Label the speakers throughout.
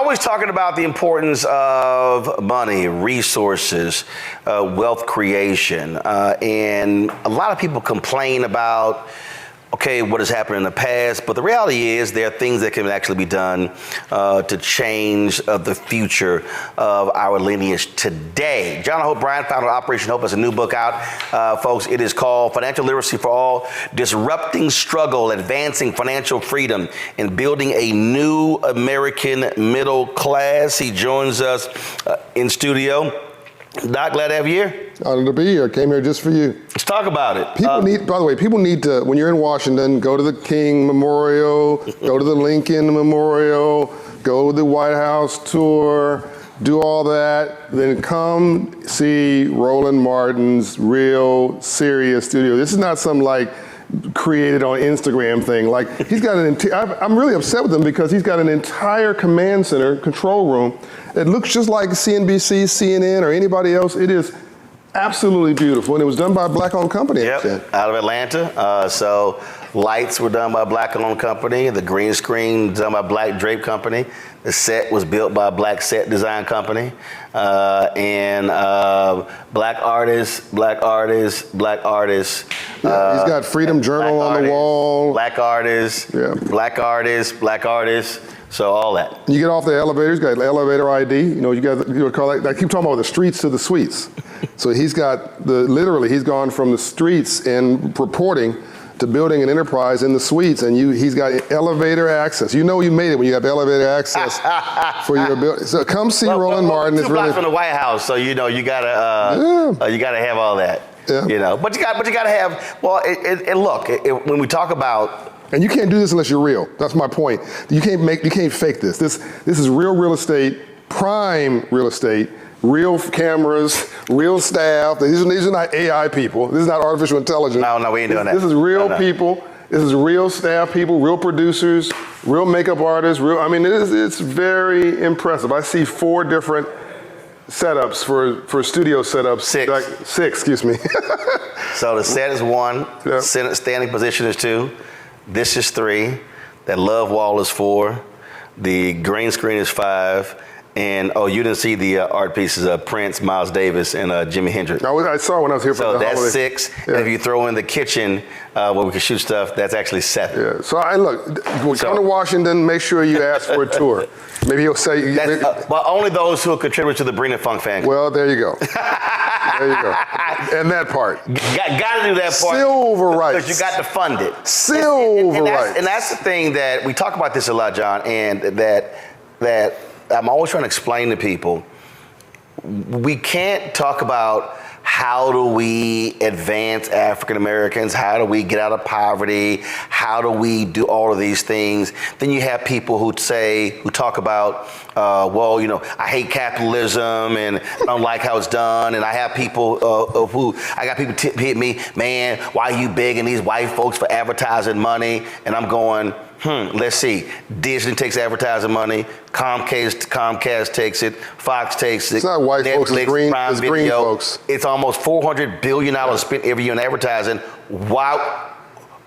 Speaker 1: always talking about the importance of money, resources, wealth creation. And a lot of people complain about, okay, what has happened in the past, but the reality is there are things that can actually be done to change the future of our lineage today. John Hope Bryant, founder of Operation Hope, has a new book out, folks. It is called Financial Literacy for All, Disrupting Struggle, Advancing Financial Freedom, and Building a New American Middle Class. He joins us in studio. Doc, glad to have you here.
Speaker 2: Honored to be here. Came here just for you.
Speaker 1: Let's talk about it.
Speaker 2: By the way, people need to, when you're in Washington, go to the King Memorial, go to the Lincoln Memorial, go to the White House tour, do all that, then come see Roland Martin's real serious studio. This is not some created on Instagram thing. He's got I'm really upset with him because he's got an entire command center, control room. It looks just like CNBC, CNN, or anybody else. It is absolutely beautiful, and it was done by a black-owned company.
Speaker 1: Yep, out of Atlanta. So lights were done by a black-owned company. The green screen done by a black drape company. The set was built by a black set design company. And black artists. Yeah,
Speaker 2: he's got Freedom Journal on the wall.
Speaker 1: Black artists,
Speaker 2: yeah.
Speaker 1: Black artists. So all that.
Speaker 2: You get off the elevator, he's got elevator ID. You call that, I keep talking about the streets to the suites. So he's got literally he's gone from the streets and reporting to building an enterprise in the suites, and he's got elevator access. You know you made it when you have elevator access for your building. So come see Roland Martin.
Speaker 1: It's blocks from the White House, so you gotta have all that.
Speaker 2: Yeah.
Speaker 1: But you gotta have. Well, look, when we talk about.
Speaker 2: And you can't do this unless you're real. That's my point. You can't fake this. This is real estate, prime real estate, real cameras, real staff. These are not AI people. This is not artificial intelligence.
Speaker 1: No, we ain't doing that.
Speaker 2: This is real people. This is real staff people, real producers, real makeup artists. It's very impressive. I see 4 different setups for studio setups. 6, excuse me.
Speaker 1: So the set is 1.
Speaker 2: Yeah.
Speaker 1: Standing position is 2. This is 3, that love wall is 4, the green screen is 5, and you didn't see the art pieces of Prince, Miles Davis, and Jimi Hendrix.
Speaker 2: I saw when I was here for the holiday.
Speaker 1: So that's 6,
Speaker 2: yeah.
Speaker 1: And if you throw in the kitchen where we can shoot stuff, that's actually 7.
Speaker 2: Yeah, so come to Washington, make sure you ask for a tour. Maybe he'll say.
Speaker 1: Well, only those who will contribute to the Breen and Funk fan.
Speaker 2: Well, there you go. There you go. And that part.
Speaker 1: Got to do that part.
Speaker 2: Silver rights.
Speaker 1: Because you got to fund it.
Speaker 2: Silver rights.
Speaker 1: And that's the thing that we talk about this a lot, John, and that I'm always trying to explain to people. We can't talk about how do we advance African Americans? How do we get out of poverty? How do we do all of these things? Then you have people who talk about, I hate capitalism and I don't like how it's done. And I have people hit me, man, why are you begging these white folks for advertising money? And I'm going, let's see. Disney takes advertising money. Comcast takes it. Fox takes it.
Speaker 2: It's not white
Speaker 1: Netflix,
Speaker 2: folks, it's green folks.
Speaker 1: It's almost $400 billion spent every year in advertising. Wow.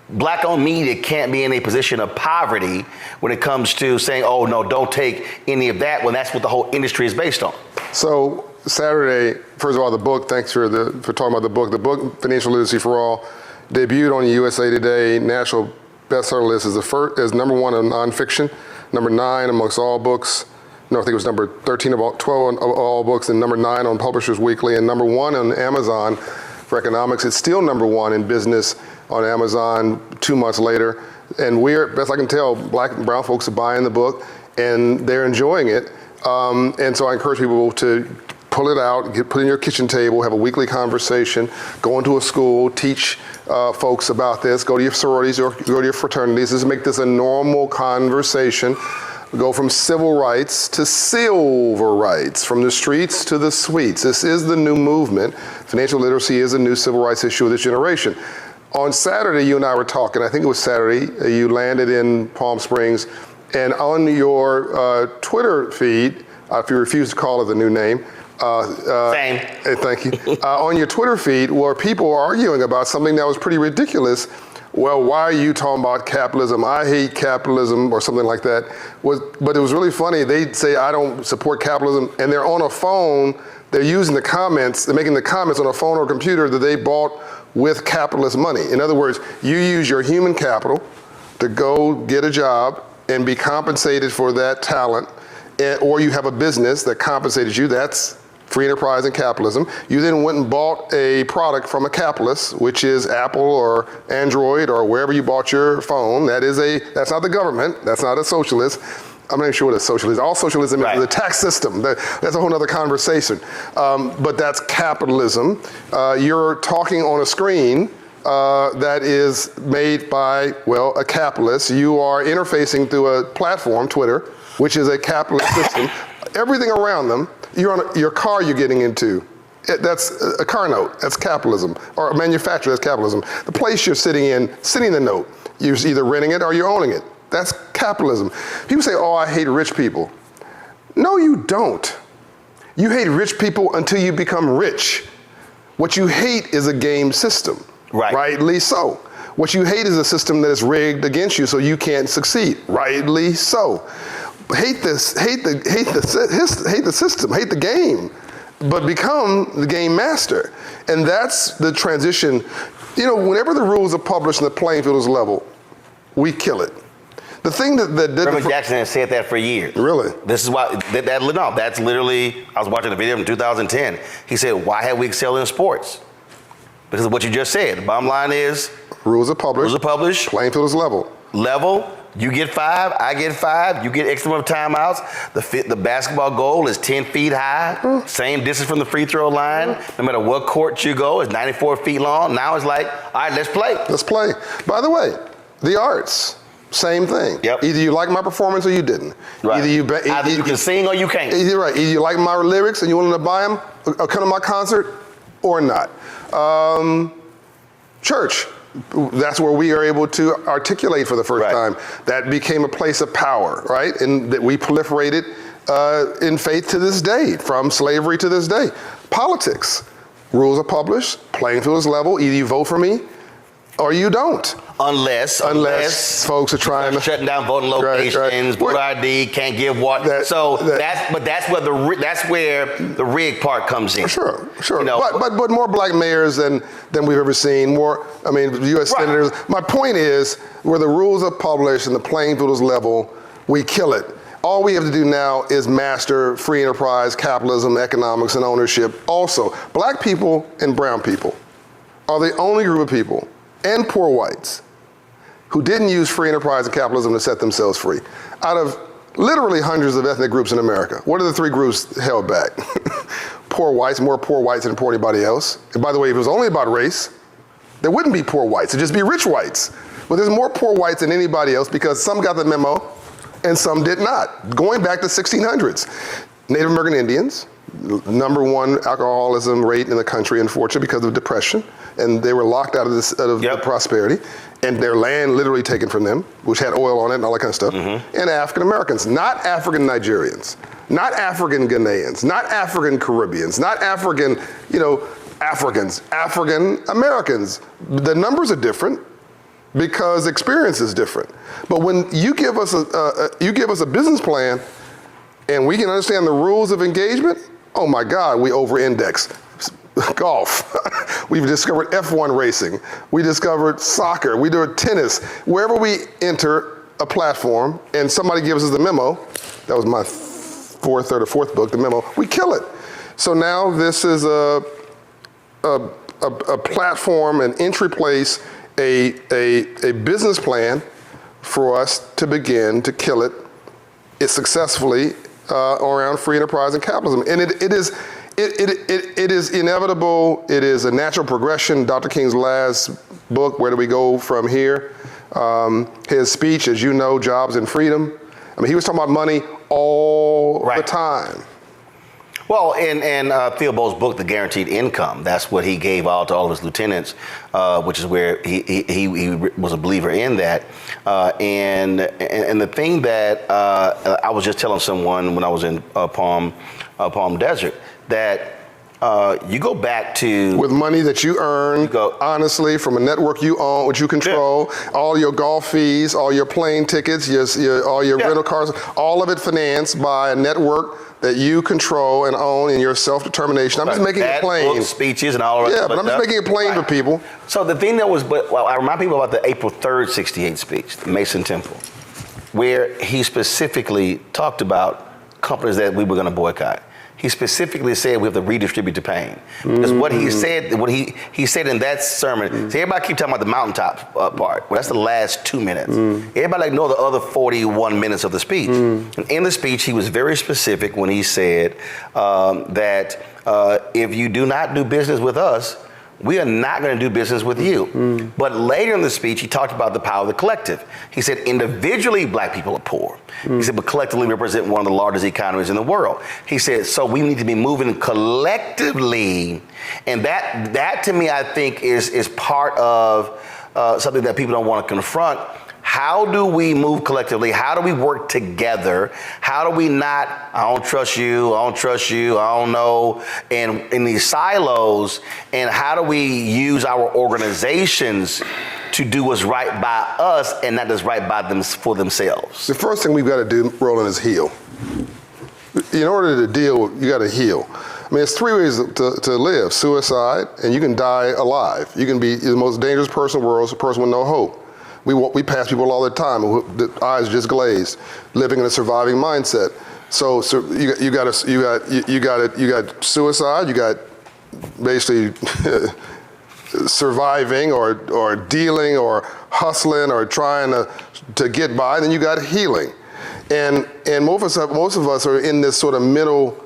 Speaker 1: Black-owned media can't be in a position of poverty when it comes to saying, oh, no, don't take any of that, when that's what the whole industry is based on.
Speaker 2: So Saturday, first of all, the book, thanks for talking about the book. The book, Financial Literacy for All, debuted on USA Today national bestseller list as number 1 on nonfiction, number 9 amongst all books. No, I think it was number 13 of 12 of all books, and number 9 on Publishers Weekly, and number 1 on Amazon for economics. It's still number 1 in business on Amazon 2 months later. And best I can tell, black and brown folks are buying the book, and they're enjoying it. And so I encourage people to pull it out, put it in your kitchen table, have a weekly conversation, go into a school, teach folks about this, go to your sororities or go to your fraternities. Just make this a normal conversation. Go from civil rights to silver rights, from the streets to the suites. This is the new movement. Financial literacy is a new civil rights issue of this generation. On Saturday, you and I were talking, I think it was Saturday, you landed in Palm Springs, and on your Twitter feed, if you refuse to call it the new name,
Speaker 1: Same.
Speaker 2: Thank you. On your Twitter feed, where people are arguing about something that was pretty ridiculous, well, why are you talking about capitalism? I hate capitalism or something like that. But it was really funny. They'd say, I don't support capitalism, and they're on a phone, they're using the comments, they're making the comments on a phone or computer that they bought with capitalist money. In other words, you use your human capital to go get a job and be compensated for that talent, or you have a business that compensated you. That's free enterprise and capitalism. You then went and bought a product from a capitalist, which is Apple or Android or wherever you bought your phone. That's not the government. That's not a socialist. I'm not even sure what a socialist is. All socialism is the tax system. That's a whole other conversation. But that's capitalism. You're talking on a screen that is made by, well, a capitalist. You are interfacing through a platform, Twitter, which is a capitalist system. Everything around them, your car you're getting into, that's a car note, that's capitalism. Or a manufacturer, that's capitalism. The place you're sitting the note, you're either renting it or you're owning it. That's capitalism. People say, oh, I hate rich people. No, you don't. You hate rich people until you become rich. What you hate is a game system.
Speaker 1: Right.
Speaker 2: Rightly so. What you hate is a system that is rigged against you so you can't succeed. Rightly so. Hate the system, hate the game, but become the game master. And that's the transition. Whenever the rules are published and the playing field is level, we kill it. The thing that
Speaker 1: Reverend Jackson has said that for years.
Speaker 2: Really?
Speaker 1: This is why, that's literally, I was watching a video from 2010. He said, why have we excelled in sports? Because of what you just said. The bottom line is,
Speaker 2: rules are published.
Speaker 1: Rules are published.
Speaker 2: Playing field is level.
Speaker 1: Level. You get 5, I get 5, you get X number of timeouts. The basketball goal is 10 feet high, same distance from the free throw line. No matter what court you go, it's 94 feet long. Now it's like, all right, let's play.
Speaker 2: Let's play. By the way, the arts, same thing.
Speaker 1: Yep.
Speaker 2: Either you like my performance or you didn't.
Speaker 1: Right.
Speaker 2: Either
Speaker 1: you can sing or you can't.
Speaker 2: Right. Either you like my lyrics and you want to buy them or come to my concert or not. Church. That's where we are able to articulate for the first time. That became a place of power, right? And that we proliferated in faith to this day, from slavery to this day. Politics. Rules are published, playing field is level. Either you vote for me or you don't.
Speaker 1: Unless
Speaker 2: folks are trying to
Speaker 1: shutting down voting locations, voter ID, can't give what. That's where the rig part comes in.
Speaker 2: Sure. But more black mayors than we've ever seen. More, U.S. senators. My point is, where the rules are published and the playing field is level, we kill it. All we have to do now is master free enterprise, capitalism, economics, and ownership. Also, black people and brown people are the only group of people, and poor whites, who didn't use free enterprise and capitalism to set themselves free. Out of literally hundreds of ethnic groups in America, what are the 3 groups held back? Poor whites, more poor whites than poor anybody else. And by the way, if it was only about race, there wouldn't be poor whites, it'd just be rich whites. But there's more poor whites than anybody else because some got the memo and some did not. Going back to 1600s, Native American Indians, #1 alcoholism rate in the country, unfortunately, because of depression, and they were locked out of the prosperity, and their land literally taken from them, which had oil on it and all that kind of stuff. And African Americans, not African Nigerians, not African Ghanaians, not African Caribbeans, not African, Africans, African Americans. The numbers are different because experience is different. But when you give us a business plan, and we can understand the rules of engagement, oh my God, we over-index. Golf. We've discovered F1 racing. We discovered soccer. We do tennis. Wherever we enter a platform and somebody gives us the memo, that was my fourth book, the memo, we kill it. So now this is a platform, an entry place, a business plan for us to begin to kill it successfully around free enterprise and capitalism. And it is inevitable. It is a natural progression. Dr. King's last book, Where Do We Go From Here? His speech, as you know, Jobs and Freedom. He was talking about money all the time.
Speaker 1: Well, in Theobald's book, The Guaranteed Income, that's what he gave out to all of his lieutenants, which is where he was a believer in that. And the thing that I was just telling someone when I was in Palm Desert, that You go back to
Speaker 2: with money that you earn honestly from a network you own, which you control, all your golf fees, all your plane tickets, all your rental cars, all of it financed by a network that you control and own in your self-determination. I'm just making it plain.
Speaker 1: Speeches and all of that.
Speaker 2: Yeah, but I'm just making it plain for people.
Speaker 1: So the thing that was, I remind people about the April 3rd, 68 speech, the Mason Temple, where he specifically talked about companies that we were going to boycott. He specifically said we have to redistribute the pain. Because what he said, he said in that sermon, see, everybody keep talking about the mountaintop part. Well, that's the last 2 minutes. Everybody know the other 41 minutes of the speech. And in the speech, he was very specific when he said that if you do not do business with us, we are not going to do business with you. But later in the speech, he talked about the power of the collective. He said, individually, black people are poor. He said, but collectively represent one of the largest economies in the world. He said, so we need to be moving collectively. And that to me, I think, is part of something that people don't want to confront. How do we move collectively? How do we work together? How do we not, I don't trust you, I don't trust you, I don't know, and in these silos, and how do we use our organizations to do what's right by us and not just right by them for themselves?
Speaker 2: The first thing we've got to do, Roland, is heal. In order to deal, you got to heal. I mean, there's three ways to live: suicide, and you can die alive. You can be the most dangerous person in the world, a person with no hope. We pass people all the time, the eyes just glazed, living in a surviving mindset. So you got suicide, you got basically surviving or dealing or hustling or trying to get by. Then you got healing, and most of us are in this sort of middle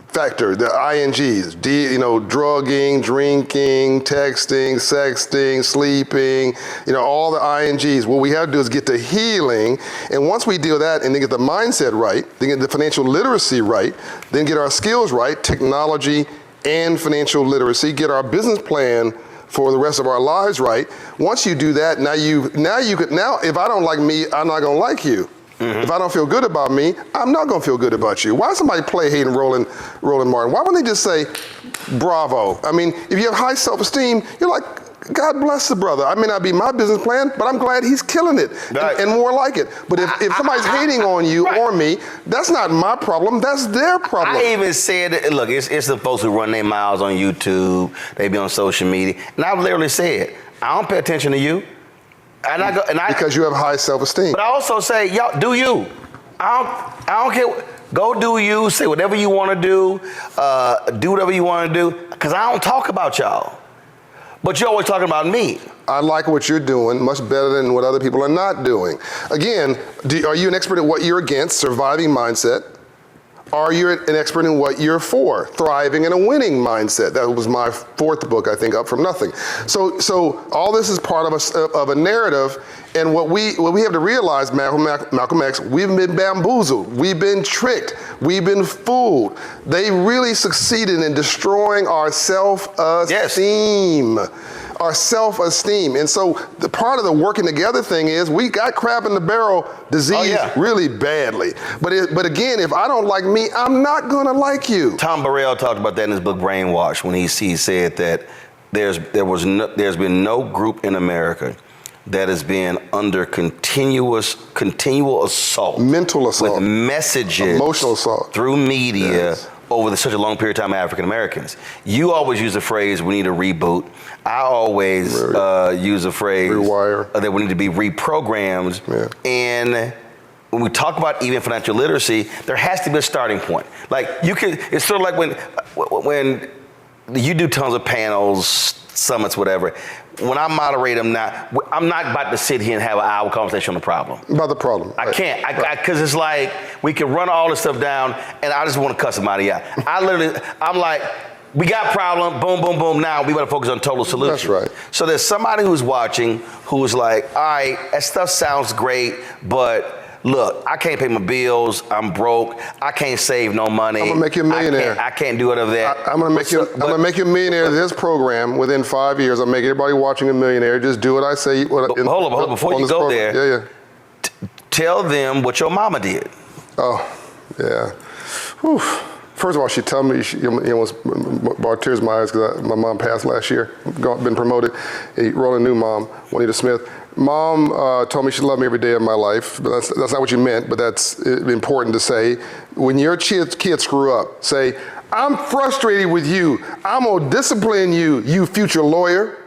Speaker 2: factor, the INGs, drugging, drinking, texting, sexting, sleeping, all the INGs. What we have to do is get to healing, and once we deal with that and then get the mindset right, then get the financial literacy right, then get our skills right, technology and financial literacy, get our business plan for the rest of our lives right. Once you do that, now if I don't like me, I'm not gonna like you. If I don't feel good about me, I'm not gonna feel good about you. Why somebody play hating Roland Martin? Why wouldn't they just say, bravo? I mean, if you have high self-esteem, you're like, God bless the brother. I may not be my business plan, but I'm glad he's killing it and more like it. But if somebody's hating on you or me, that's not my problem, that's their problem.
Speaker 1: I even said, look, it's the folks who run their mouths on YouTube, they be on social media, and I've literally said, I don't pay attention to you.
Speaker 2: Because you have high self-esteem.
Speaker 1: But I also say, y'all, do you. I don't care. Go do you. Say whatever you want to do. Do whatever you want to do. Because I don't talk about y'all. But you're always talking about me.
Speaker 2: I like what you're doing much better than what other people are not doing. Again, are you an expert at what you're against, surviving mindset? Are you an expert in what you're for, thriving in a winning mindset? That was my fourth book, I think, Up From Nothing. So all this is part of a narrative, and what we have to realize, Malcolm X, we've been bamboozled, we've been tricked, we've been fooled. They really succeeded in destroying our self-esteem. Yes. Our self-esteem. And so the part of the working together thing is we got crab in the barrel disease really badly. But again, if I don't like me, I'm not gonna like you.
Speaker 1: Tom Burrell talked about that in his book Brainwash when he said that there's been no group in America that has been under continual assault.
Speaker 2: Mental assault.
Speaker 1: With messages.
Speaker 2: Emotional assault.
Speaker 1: Through media. Yes. Over such a long period of time, African Americans. You always use the phrase, we need a reboot. I always use the phrase
Speaker 2: rewire.
Speaker 1: That we need to be reprogrammed. Yeah. And when we talk about even financial literacy, there has to be a starting point. Like it's sort of like when you do tons of panels, summits, whatever. When I moderate them now, I'm not about to sit here and have an hour conversation on the problem.
Speaker 2: About the problem.
Speaker 1: I can't, because it's like, we can run all this stuff down, and I just want to cuss somebody out. I'm like, we got problem, boom, boom, boom, now we better focus on total solution.
Speaker 2: That's right.
Speaker 1: So there's somebody who's watching who's like, all right, that stuff sounds great, but look, I can't pay my bills, I'm broke, I can't save no money.
Speaker 2: I'm gonna make you a millionaire.
Speaker 1: I can't do it of that.
Speaker 2: I'm gonna make you a millionaire. This program, within 5 years, I'll make everybody watching a millionaire. Just do what I say.
Speaker 1: Hold on, before you go there, tell them what your mama did.
Speaker 2: Oh, yeah. Whew. First of all, she told me, she almost brought tears in my eyes because my mom passed last year, been promoted. Roland knew Mom, Juanita Smith. Mom told me she loved me every day of my life, but that's not what you meant, but that's important to say. When your kids screw up, say, I'm frustrated with you. I'm gonna discipline you, you future lawyer.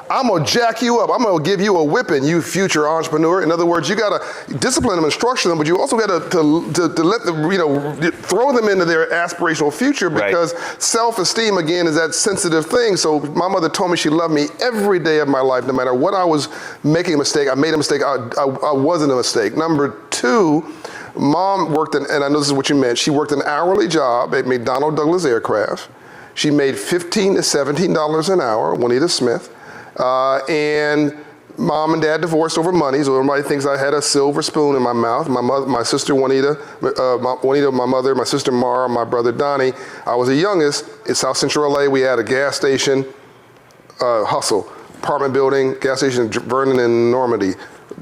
Speaker 2: I'm gonna jack you up. I'm gonna give you a whipping, you future entrepreneur. In other words, you gotta discipline them and structure them, but you also gotta to let them, throw them into their aspirational future, because self-esteem, again, is that sensitive thing. So my mother told me she loved me every day of my life, no matter what I was making a mistake. I made a mistake, I wasn't a mistake. Number two, Mom worked and I know this is what you meant, she worked an hourly job at McDonnell Douglas Aircraft. She made $15 to $17 an hour, Juanita Smith. And Mom and Dad divorced over money, so everybody thinks I had a silver spoon in my mouth. My sister Juanita, my mother, my sister Mara, my brother Donnie. I was the youngest. In South Central LA, we had a gas station, hustle, apartment building, gas station in Vernon and Normandy.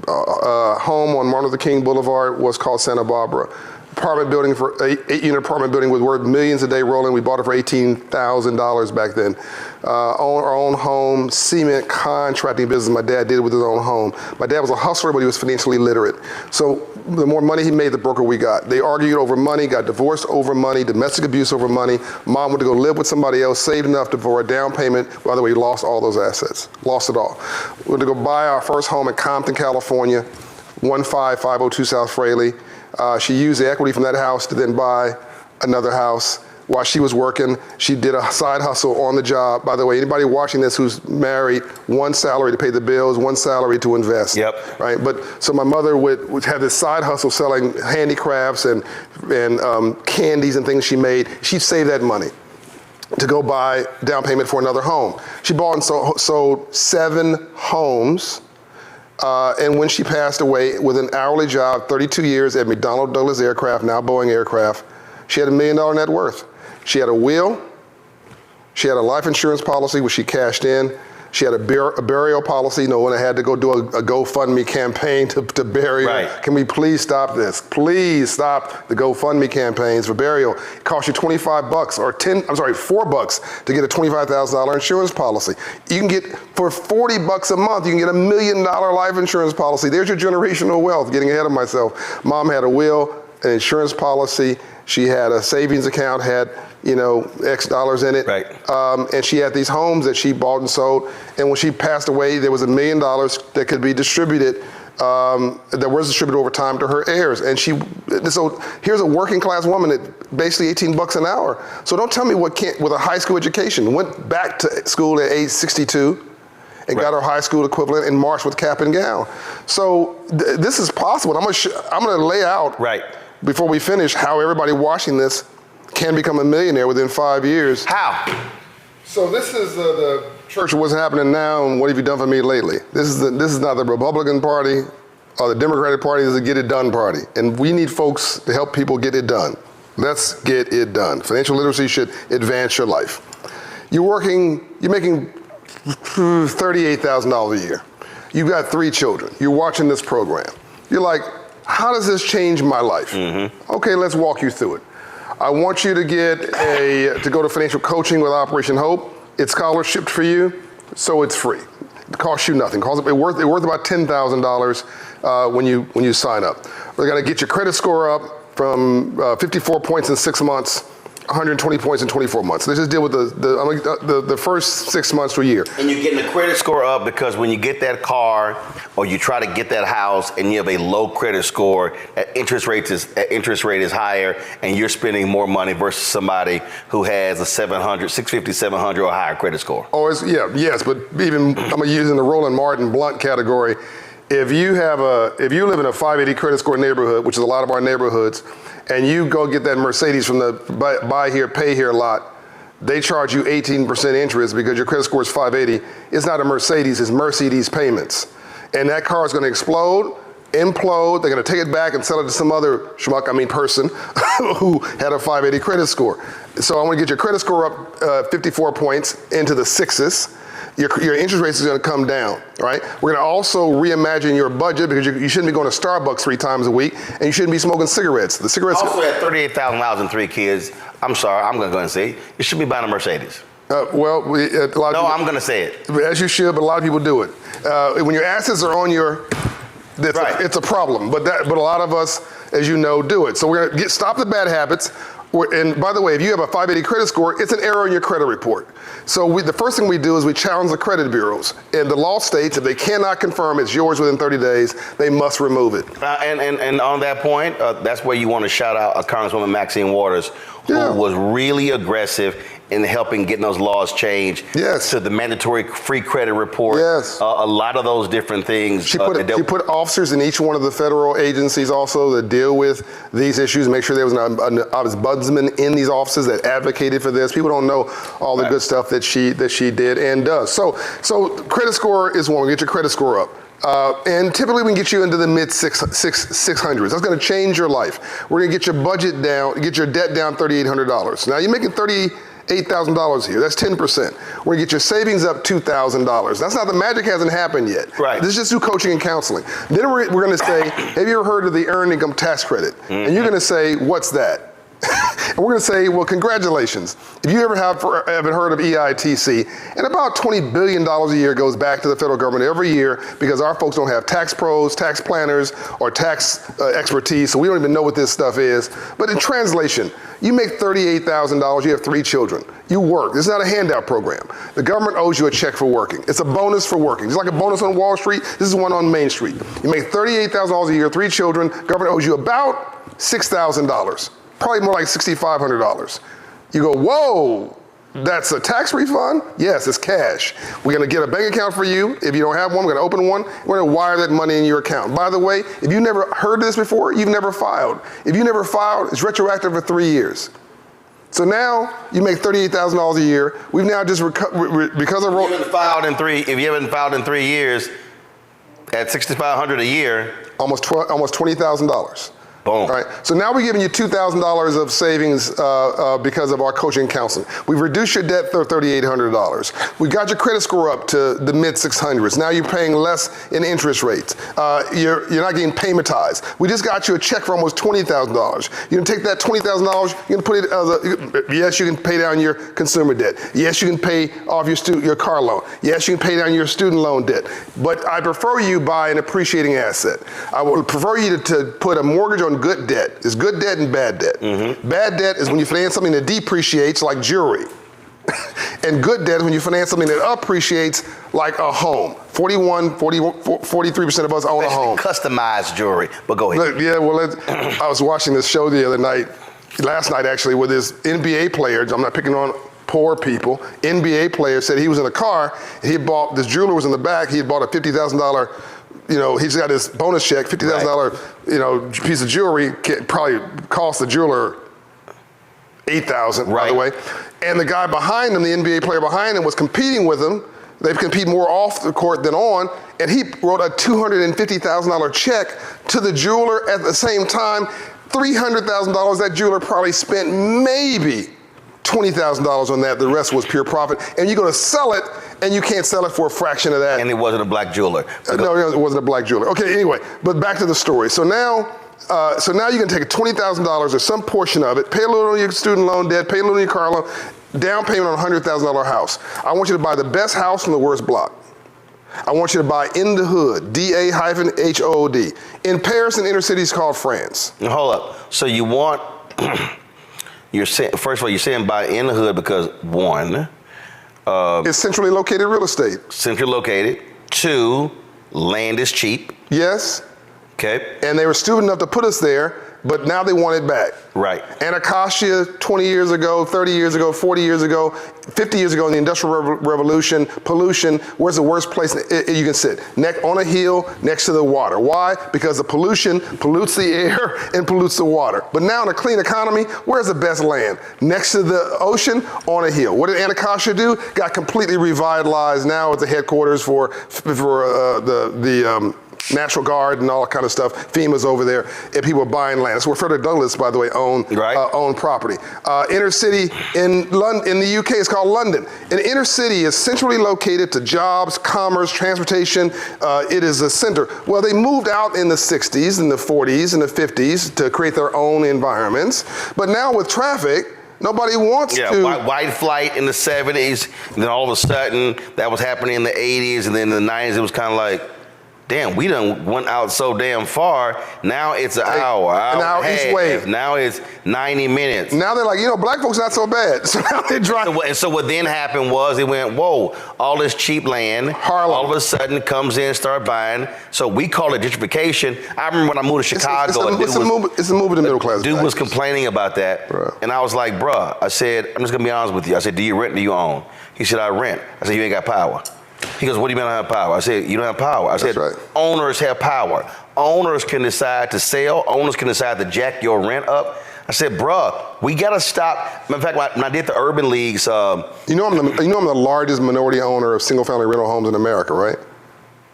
Speaker 2: Home on Martin Luther King Boulevard was called Santa Barbara. Apartment building, for eight-unit apartment building was worth millions a day. Roland, we bought it for $18,000 back then. Own our own home, cement contracting business. My dad did it with his own home. My dad was a hustler, but he was financially literate. So the more money he made, the broker we got. They argued over money, got divorced over money, domestic abuse over money. Mom went to go live with somebody else, saved enough for a down payment. By the way, we lost all those assets, lost it all. We went to go buy our first home in Compton, California, 15502 South Fraley. She used the equity from that house to then buy another house. While she was working, she did a side hustle on the job. By the way, anybody watching this who's married, one salary to pay the bills, one salary to invest.
Speaker 1: Yep.
Speaker 2: Right. But so my mother would have this side hustle selling handicrafts and candies and things she made. She'd save that money to go buy down payment for another home. She bought and sold 7 homes. And when she passed away with an hourly job, 32 years at McDonnell Douglas Aircraft, now Boeing Aircraft, she had $1 million net worth. She had a will, she had a life insurance policy, which she cashed in. She had a burial policy. You know, when I had to go do a GoFundMe campaign to bury her. Can we please stop this? Please stop the GoFundMe campaigns for burial. It costs you $25 or $4 to get a $25,000 insurance policy. You can get, for $40 a month, you can get $1 million life insurance policy. There's your generational wealth, getting ahead of myself. Mom had a will, an insurance policy. She had a savings account, had, X dollars in it.
Speaker 1: Right.
Speaker 2: And she had these homes that she bought and sold. And when she passed away, there was $1 million that could be distributed, that was distributed over time to her heirs. And so here's a working class woman at basically $18 an hour. So don't tell me with a high school education, went back to school at age 62 and got her high school equivalent and marched with cap and gown. So this is possible. I'm gonna lay out before we finish how everybody watching this can become a millionaire within 5 years.
Speaker 1: How?
Speaker 2: So this is the church of what's happening now and what have you done for me lately. This is not the Republican Party or the Democratic Party, this is a get it done party. And we need folks to help people get it done. Let's get it done. Financial literacy should advance your life. You're making $38,000 a year. You've got 3 children. You're watching this program. You're like, how does this change my life? Mm-hmm. Okay, let's walk you through it. I want you to to go to financial coaching with Operation Hope. It's scholarship for you, so it's free. It costs you nothing. It's worth about $10,000 when you sign up. We're gonna get your credit score up from 54 points in 6 months, 120 points in 24 months. Let's just deal with the first 6 months to a year.
Speaker 1: And you're getting the credit score up because when you get that car or you try to get that house and you have a low credit score, that interest rate is higher and you're spending more money versus somebody who has a 650, 700 or higher credit score.
Speaker 2: Oh, yes, but even I'm gonna use in the Roland Martin blunt category. If you live in a 580 credit score neighborhood, which is a lot of our neighborhoods, and you go get that Mercedes from the buy here, pay here lot, they charge you 18% interest because your credit score is 580. It's not a Mercedes, it's Mercedes payments. And that car is gonna explode, implode, they're gonna take it back and sell it to some other person who had a 580 credit score. So I wanna get your credit score up 54 points into the 6s. Your interest rates is going to come down, right? We're going to also reimagine your budget because you shouldn't be going to Starbucks 3 times a week, and you shouldn't be smoking cigarettes. The cigarettes.
Speaker 1: Also, at $38,000 and 3 kids, I'm sorry, I'm going to go and say you should be buying a Mercedes.
Speaker 2: A lot of people,
Speaker 1: I'm going to say it.
Speaker 2: As you should, but a lot of people do it. When your assets are on your, it's a problem. But a lot of us, as you know, do it. So we're going to stop the bad habits. And by the way, if you have a 580 credit score, it's an error in your credit report. So the first thing we do is we challenge the credit bureaus. And the law states if they cannot confirm it's yours within 30 days, they must remove it.
Speaker 1: And on that point, that's where you want to shout out Congresswoman Maxine Waters, who was really aggressive in helping getting those laws changed to the mandatory free credit report. A lot of those different things.
Speaker 2: She put officers in each one of the federal agencies also that deal with these issues, make sure there was an ombudsman in these offices that advocated for this. People don't know all the good stuff that she did and does. So credit score is one. We get your credit score up. And typically we can get you into the mid 600s. That's going to change your life. We're going to get your budget down, get your debt down $3,800. Now you're making $38,000 here. That's 10%. We're going to get your savings up $2,000. That's not, the magic hasn't happened yet.
Speaker 1: Right.
Speaker 2: This is just through coaching and counseling. Then we're going to say, have you ever heard of the Earned Income Tax Credit? And you're going to say, what's that? And we're going to say, well, congratulations. If you ever haven't heard of EITC, and about $20 billion a year goes back to the federal government every year because our folks don't have tax pros, tax planners, or tax expertise, so we don't even know what this stuff is. But in translation, you make $38,000, you have 3 children. You work. This is not a handout program. The government owes you a check for working. It's a bonus for working. It's like a bonus on Wall Street. This is one on Main Street. You make $38,000 a year, 3 children. Government owes you about $6,000. Probably more like $6,500. You go, whoa, that's a tax refund? Yes, it's cash. We're gonna get a bank account for you. If you don't have one, we're gonna open one. We're gonna wire that money in your account. By the way, if you've never heard this before, you've never filed. If you never filed, it's retroactive for 3 years. So now you make $38,000 a year. We've now just because of
Speaker 1: if you haven't filed in 3 years, at $6,500 a year,
Speaker 2: almost $20,000.
Speaker 1: Boom.
Speaker 2: All right. So now we're giving you $2,000 of savings because of our coaching and counseling. We've reduced your debt for $3,800. We got your credit score up to the mid 600s. Now you're paying less in interest rates. You're not getting paymentized. We just got you a check for almost $20,000. You can take that $20,000. You can put it yes, you can pay down your consumer debt. Yes, you can pay off your car loan. Yes, you can pay down your student loan debt. But I prefer you buy an appreciating asset. I would prefer you to put a mortgage on good debt. There's good debt and bad debt. Bad debt is when you finance something that depreciates like jewelry. And good debt is when you finance something that appreciates like a home. 43% of us own a home.
Speaker 1: Customized jewelry, but go ahead.
Speaker 2: Look, I was watching this show the other night, last night actually, with this NBA player. I'm not picking on poor people. NBA player said he was in a car, and this jeweler was in the back, he had bought a $50,000 he's got his bonus check, $50,000, piece of jewelry, probably cost the jeweler $8,000, by the way. And the guy behind him, the NBA player behind him, was competing with him. They compete more off the court than on, and he wrote a $250,000 check to the jeweler at the same time. $300,000, that jeweler probably spent maybe $20,000 on that. The rest was pure profit. And you're going to sell it, and you can't sell it for a fraction of that.
Speaker 1: And it wasn't a black jeweler.
Speaker 2: No, it wasn't a black jeweler. Okay, anyway, but back to the story. So now you can take $20,000 or some portion of it, pay a little on your student loan debt, pay a little on your car loan, down payment on a $100,000 house. I want you to buy the best house from the worst block. I want you to buy in the hood, D-A-H-O-O-D. In Paris and inner cities called France.
Speaker 1: Now, hold up. So you want... First of all, you're saying buy in the hood because, one,
Speaker 2: it's centrally located real estate.
Speaker 1: Centrally located. 2, land is cheap.
Speaker 2: Yes.
Speaker 1: Okay.
Speaker 2: And they were stupid enough to put us there, but now they want it back.
Speaker 1: Right.
Speaker 2: Anacostia, 20 years ago, 30 years ago, 40 years ago, 50 years ago in the Industrial Revolution, pollution, where's the worst place you can sit? On a hill next to the water. Why? Because the pollution pollutes the air and pollutes the water. But now in a clean economy, where's the best land? Next to the ocean, on a hill. What did Anacostia do? Got completely revitalized. Now it's the headquarters for the National Guard and all that kind of stuff. FEMA's over there, and people are buying land. That's where Frederick Douglass, by the way, owned property. Inner city in London, in the UK, is called London. An inner city is centrally located to jobs, commerce, transportation. It is a center. Well, they moved out in the 60s and the 40s and the 50s to create their own environments. But now with traffic, nobody wants to.
Speaker 1: Yeah, white flight in the 70s, and then all of a sudden that was happening in the 80s, and then in the 90s it was kind of like, damn, we done went out so damn far. Now it's an hour and a half.
Speaker 2: Each way.
Speaker 1: Now it's 90 minutes.
Speaker 2: Now they're like, black folks not so bad. So now they drive.
Speaker 1: So what then happened was they went, whoa, all this cheap land,
Speaker 2: Harlem.
Speaker 1: all of a sudden comes in, start buying. So we call it gentrification. I remember when I moved to Chicago.
Speaker 2: It's a move of the middle class.
Speaker 1: Dude was complaining about that.
Speaker 2: Bruh.
Speaker 1: And I was like, bruh, I said, I'm just gonna be honest with you. I said, do you rent or do you own? He said, I rent. I said, you ain't got power. He goes, what do you mean I don't have power? I said, you don't have power. I said, owners have power. Owners can decide to sell. Owners can decide to jack your rent up. I said, bruh, we gotta stop. In fact, when I did the urban leagues. I'm
Speaker 2: the largest minority owner of single family rental homes in America, right?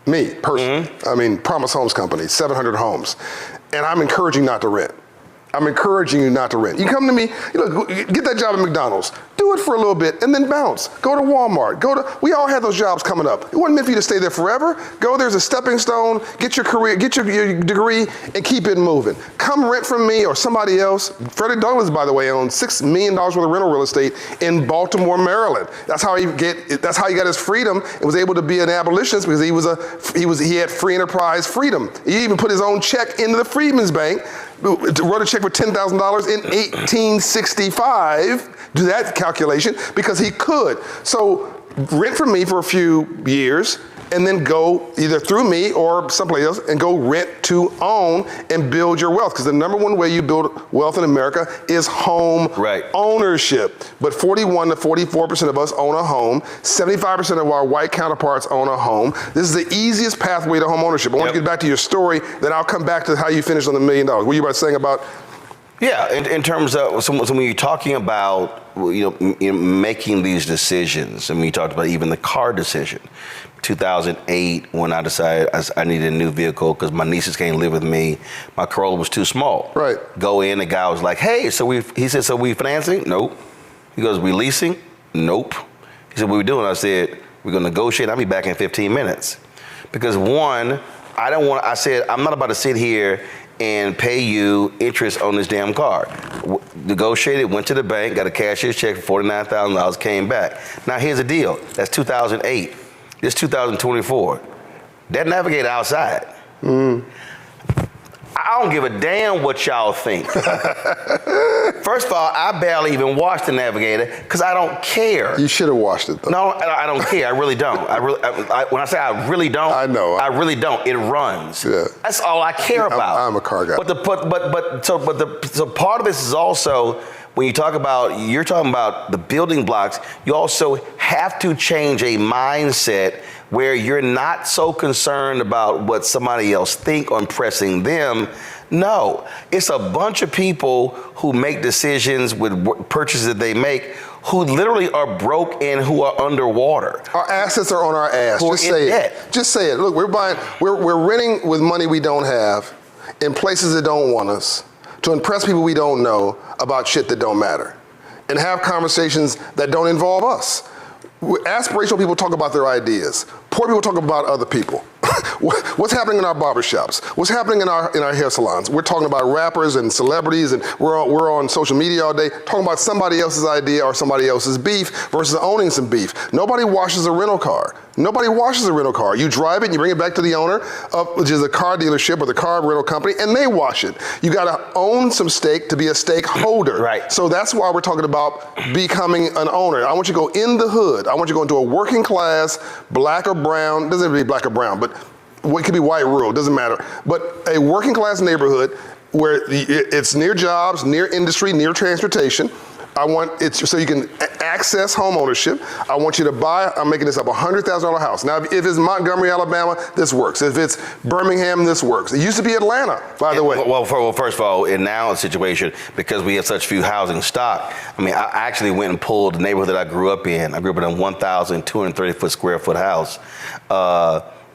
Speaker 2: Me, personally.
Speaker 1: Mm-hmm.
Speaker 2: I mean, Promise Homes Company, 700 homes. And I'm encouraging not to rent. I'm encouraging you not to rent. You come to me, get that job at McDonald's. Do it for a little bit and then bounce. Go to Walmart. We all have those jobs coming up. It wasn't meant for you to stay there forever. Go there as a stepping stone, get your career, get your degree, and keep it moving. Come rent from me or somebody else. Frederick Douglass, by the way, owned $6 million worth of rental real estate in Baltimore, Maryland. That's how he got his freedom and was able to be an abolitionist, because he had free enterprise freedom. He even put his own check into the Freedmen's Bank. Wrote a check for $10,000 in 1865. Do that calculation, because he could. So rent from me for a few years, and then go either through me or someplace else and go rent to own and build your wealth. Because the number one way you build wealth in America is home ownership. But 41 to 44% of us own a home. 75% of our white counterparts own a home. This is the easiest pathway to home ownership. I want to get back to your story, then I'll come back to how you finished on the $1 million. What were you about saying about?
Speaker 1: Yeah, in terms of, so when you're talking about making these decisions, and we talked about even the car decision, 2008, when I decided I needed a new vehicle because my nieces can't live with me, my Corolla was too small.
Speaker 2: Right.
Speaker 1: Go in, the guy was like, hey, he said, so we financing? Nope. He goes, we leasing? Nope. He said, what we doing? I said, we're gonna negotiate, I'll be back in 15 minutes. Because one, I said, I'm not about to sit here and pay you interest on this damn car. Negotiated, went to the bank, got a cashier's check for $49,000, came back. Now here's the deal, that's 2008. This 2024. That Navigator outside. I don't give a damn what y'all think. First of all, I barely even watch the Navigator because I don't care.
Speaker 2: You should have watched it though.
Speaker 1: No, I don't care. I really don't. When I say I really don't,
Speaker 2: I know.
Speaker 1: I really don't. It runs.
Speaker 2: Yeah.
Speaker 1: That's all I care about.
Speaker 2: I'm a car guy.
Speaker 1: So part of this is also, when you're talking about the building blocks, you also have to change a mindset where you're not so concerned about what somebody else think or impressing them. No, it's a bunch of people who make decisions with purchases that they make who literally are broke and who are underwater.
Speaker 2: Our assets are on our ass. Just say it. Just say it. Look, we're renting with money we don't have in places that don't want us to impress people we don't know about shit that don't matter, and have conversations that don't involve us. Aspirational people talk about their ideas. Poor people talk about other people. What's happening in our barbershops? What's happening in our hair salons? We're talking about rappers and celebrities, and we're on social media all day talking about somebody else's idea or somebody else's beef versus owning some beef. Nobody washes a rental car. Nobody washes a rental car. You drive it and you bring it back to the owner, which is a car dealership or the car rental company, and they wash it. You got to own some stake to be a stakeholder.
Speaker 1: Right.
Speaker 2: So that's why we're talking about becoming an owner. I want you to go in the hood. I want you to go into a working class, black or brown, doesn't have to be black or brown, but it could be white, rural, doesn't matter. But a working class neighborhood where it's near jobs, near industry, near transportation. I want it so you can access home ownership. I want you to buy, I'm making this up, $100,000 house. Now, if it's Montgomery, Alabama, this works. If it's Birmingham, this works. It used to be Atlanta, by the way.
Speaker 1: Well, first of all, in now a situation, because we have such few housing stock, I mean, I actually went and pulled the neighborhood that I grew up in. I grew up in a 1,230 square foot house.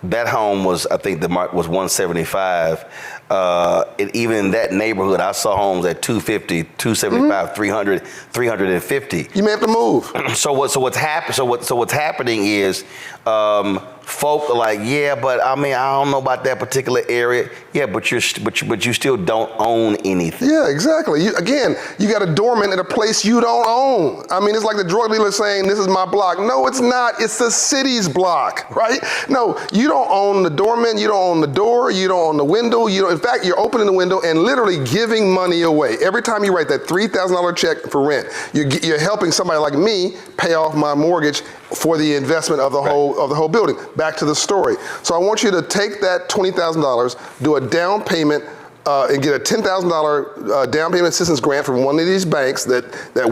Speaker 1: that home was, I think the mark was 175. And even in that neighborhood, I saw homes at 250, 275, 300, 350.
Speaker 2: You may have to move.
Speaker 1: So what's happening is folk are like, yeah, but I mean, I don't know about that particular area. Yeah, but you still don't own anything.
Speaker 2: Yeah, exactly. You got a doorman at a place you don't own. I mean, it's like the drug dealer saying, this is my block. No, it's not. It's the city's block, right? No, you don't own the doorman. You don't own the door. You don't own the window. In fact, you're opening the window and literally giving money away. Every time you write that $3,000 check for rent, you're helping somebody like me pay off my mortgage for the investment of the whole building. Back to the story. So I want you to take that $20,000, do a down payment, and get a $10,000 down payment assistance grant from one of these banks that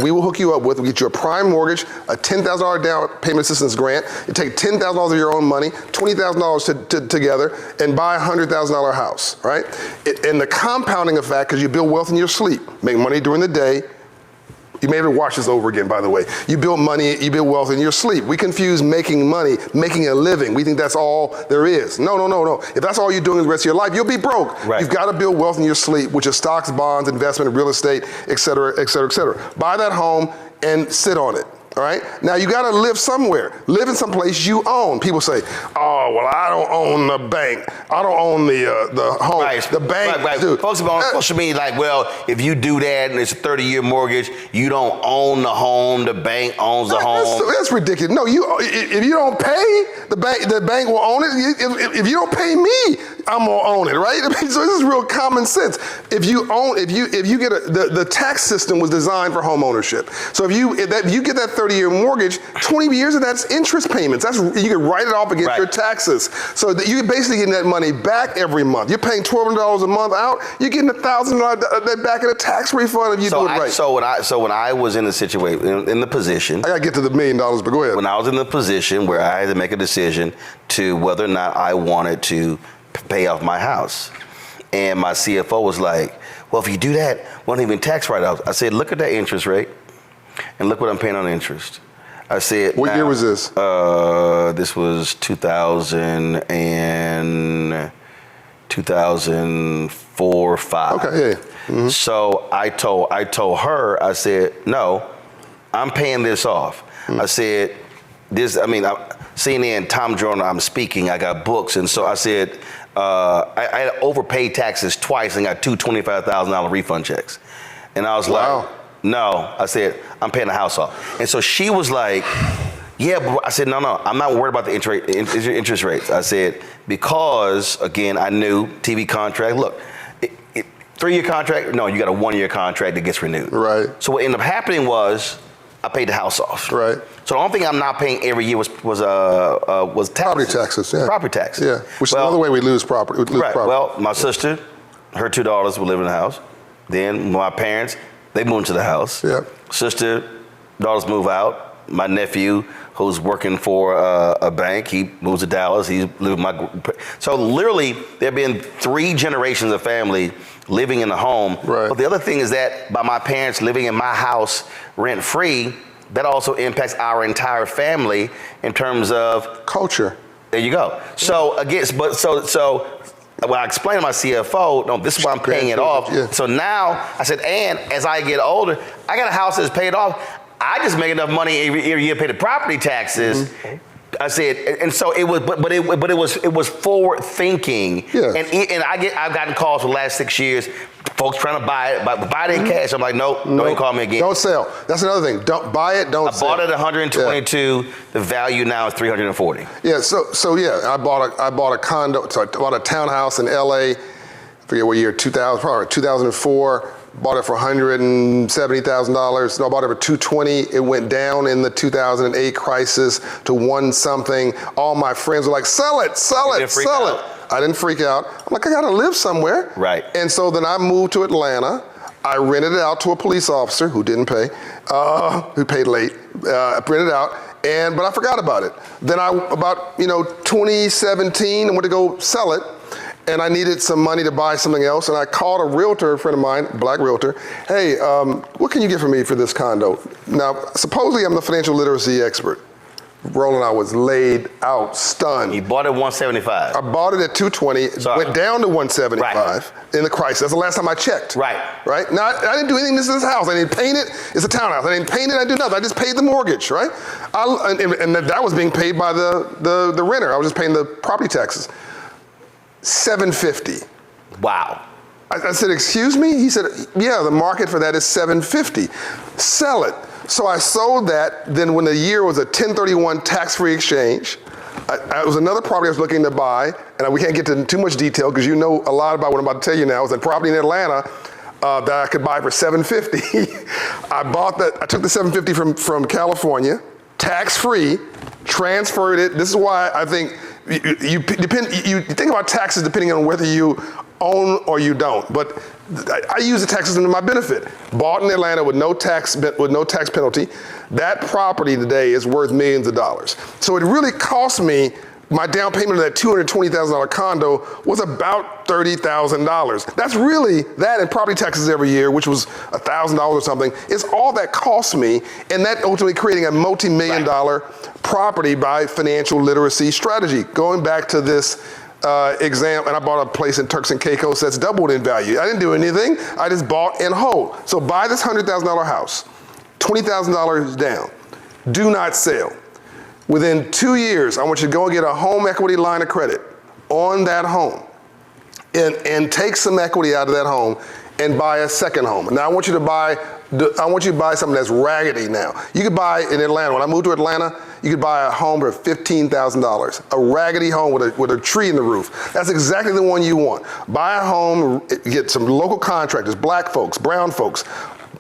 Speaker 2: we will hook you up with. We'll get you a prime mortgage, a $10,000 down payment assistance grant. You take $10,000 of your own money, $20,000 together, and buy a $100,000 house, right? And the compounding effect, because you build wealth in your sleep, make money during the day. You may have to watch this over again, by the way. You build money, you build wealth in your sleep. We confuse making money, making a living. We think that's all there is. No. If that's all you're doing the rest of your life, you'll be broke.
Speaker 1: Right.
Speaker 2: You've got to build wealth in your sleep, which is stocks, bonds, investment, real estate, et cetera, et cetera, et cetera. Buy that home and sit on it. All right? Now you got to live somewhere. Live in some place you own. People say, "Oh, well, I don't own the bank. I don't own the home.
Speaker 1: Right.
Speaker 2: The bank."
Speaker 1: Right.
Speaker 2: Dude,
Speaker 1: folks on social media like, well, if you do that and it's a 30-year mortgage, you don't own the home. The bank owns the home.
Speaker 2: That's ridiculous. No, if you don't pay, the bank will own it. If you don't pay me, I'm gonna own it, right? I mean, so this is real common sense. If you get the tax system was designed for home ownership. So if you get that 30-year mortgage, 20 years of that's interest payments. You can write it off against your taxes. So that you're basically getting that money back every month. You're paying $1,200 a month out. You're getting $1,000 back in a tax refund if you do it right.
Speaker 1: So when I was in the situation, in the position,
Speaker 2: I gotta get to the $1 million, but go ahead.
Speaker 1: When I was in the position where I had to make a decision to whether or not I wanted to pay off my house, and my CFO was like, "Well, if you do that, won't even tax write-offs." I said, "Look at that interest rate, and look what I'm paying on interest." I said,
Speaker 2: "What year was this?"
Speaker 1: This was 2004, 5.
Speaker 2: Okay, yeah. Mm-hmm.
Speaker 1: So I told her, I said, "No, I'm paying this off." I said, CNN, Tom Joyner, I'm speaking, I got books, and so I said, I had overpaid taxes twice and got two $25,000 refund checks. And I was like, no, I said, I'm paying the house off. And so she was like, yeah, but I said, no, I'm not worried about the interest rates. I said, because, again, I knew TV contract, look, 3-year contract, no, you got a 1-year contract that gets renewed.
Speaker 2: Right.
Speaker 1: So what ended up happening was, I paid the house off.
Speaker 2: Right.
Speaker 1: So the only thing I'm not paying every year was taxes.
Speaker 2: Property taxes. Yeah.
Speaker 1: Property taxes.
Speaker 2: Yeah. Which is another way we lose property.
Speaker 1: Right. Well, my sister, her two daughters would live in the house. Then my parents, they moved into the house.
Speaker 2: Yeah.
Speaker 1: Sister, daughters move out. My nephew, who's working for a bank, he moves to Dallas. He lived so literally, there have been 3 generations of family living in the home.
Speaker 2: Right.
Speaker 1: But the other thing is that by my parents living in my house rent-free, that also impacts our entire family in terms of
Speaker 2: culture.
Speaker 1: There you go. So again, so when I explained to my CFO, no, this is why I'm paying it off.
Speaker 2: Yeah.
Speaker 1: So now I said, and as I get older, I got a house that's paid off. I just make enough money every year to pay the property taxes. Mm-hmm. I said, and so it was, but it was forward thinking.
Speaker 2: Yeah.
Speaker 1: And I've gotten calls for the last 6 years, folks trying to buy it in cash. I'm like, nope, don't even call me again.
Speaker 2: Don't sell. That's another thing. Don't buy it. Don't sell.
Speaker 1: I bought it at 122. Yeah. The value now is 340.
Speaker 2: Yeah. So yeah, I bought a condo. So I bought a townhouse in LA. I forget what year, 2004. Bought it for $170,000. No, I bought it for $220,000. It went down in the 2008 crisis to one something. All my friends were like, sell it. I didn't freak out. I'm like, I gotta live somewhere.
Speaker 1: Right.
Speaker 2: And so then I moved to Atlanta. I rented it out to a police officer who didn't pay, who paid late. I rented it out, but I forgot about it. Then about 2017, I went to go sell it. And I needed some money to buy something else, and I called a realtor, a friend of mine, black realtor. Hey, what can you get for me for this condo? Now, supposedly I'm the financial literacy expert. Roland, I was laid out, stunned.
Speaker 1: You bought it 175.
Speaker 2: I bought it at 220, went down to 175 in the crisis. That's the last time I checked.
Speaker 1: Right.
Speaker 2: Now, I didn't do anything to this house. I didn't paint it. It's a townhouse. I didn't paint it. I didn't do nothing. I just paid the mortgage, right? And that was being paid by the renter. I was just paying the property taxes. $750.
Speaker 1: Wow.
Speaker 2: I said, excuse me? He said, yeah, the market for that is $750. Sell it. So I sold that. Then when the year was a 1031 tax-free exchange, it was another property I was looking to buy, and we can't get into too much detail because you know a lot about what I'm about to tell you now. It was a property in Atlanta that I could buy for $750. I bought that. I took the $750 from California, tax-free, transferred it. This is why I think you think about taxes depending on whether you own or you don't. But I use the taxes to my benefit. Bought in Atlanta with no tax penalty. That property today is worth millions of dollars. So it really cost me. My down payment of that $220,000 condo was about $30,000. That's really that and property taxes every year, which was $1,000 or something. It's all that cost me, and that ultimately creating a multi-million-dollar property by financial literacy strategy. Going back to this exam, and I bought a place in Turks and Caicos that's doubled in value. I didn't do anything. I just bought and hold. So buy this $100,000 house, $20,000 down. Do not sell. Within 2 years, I want you to go and get a home equity line of credit on that home and take some equity out of that home and buy a second home. Now I want you to buy something that's raggedy now. You could buy in Atlanta, when I moved to Atlanta, you could buy a home for $15,000. A raggedy home with a tree in the roof. That's exactly the one you want. Buy a home, get some local contractors, black folks, brown folks,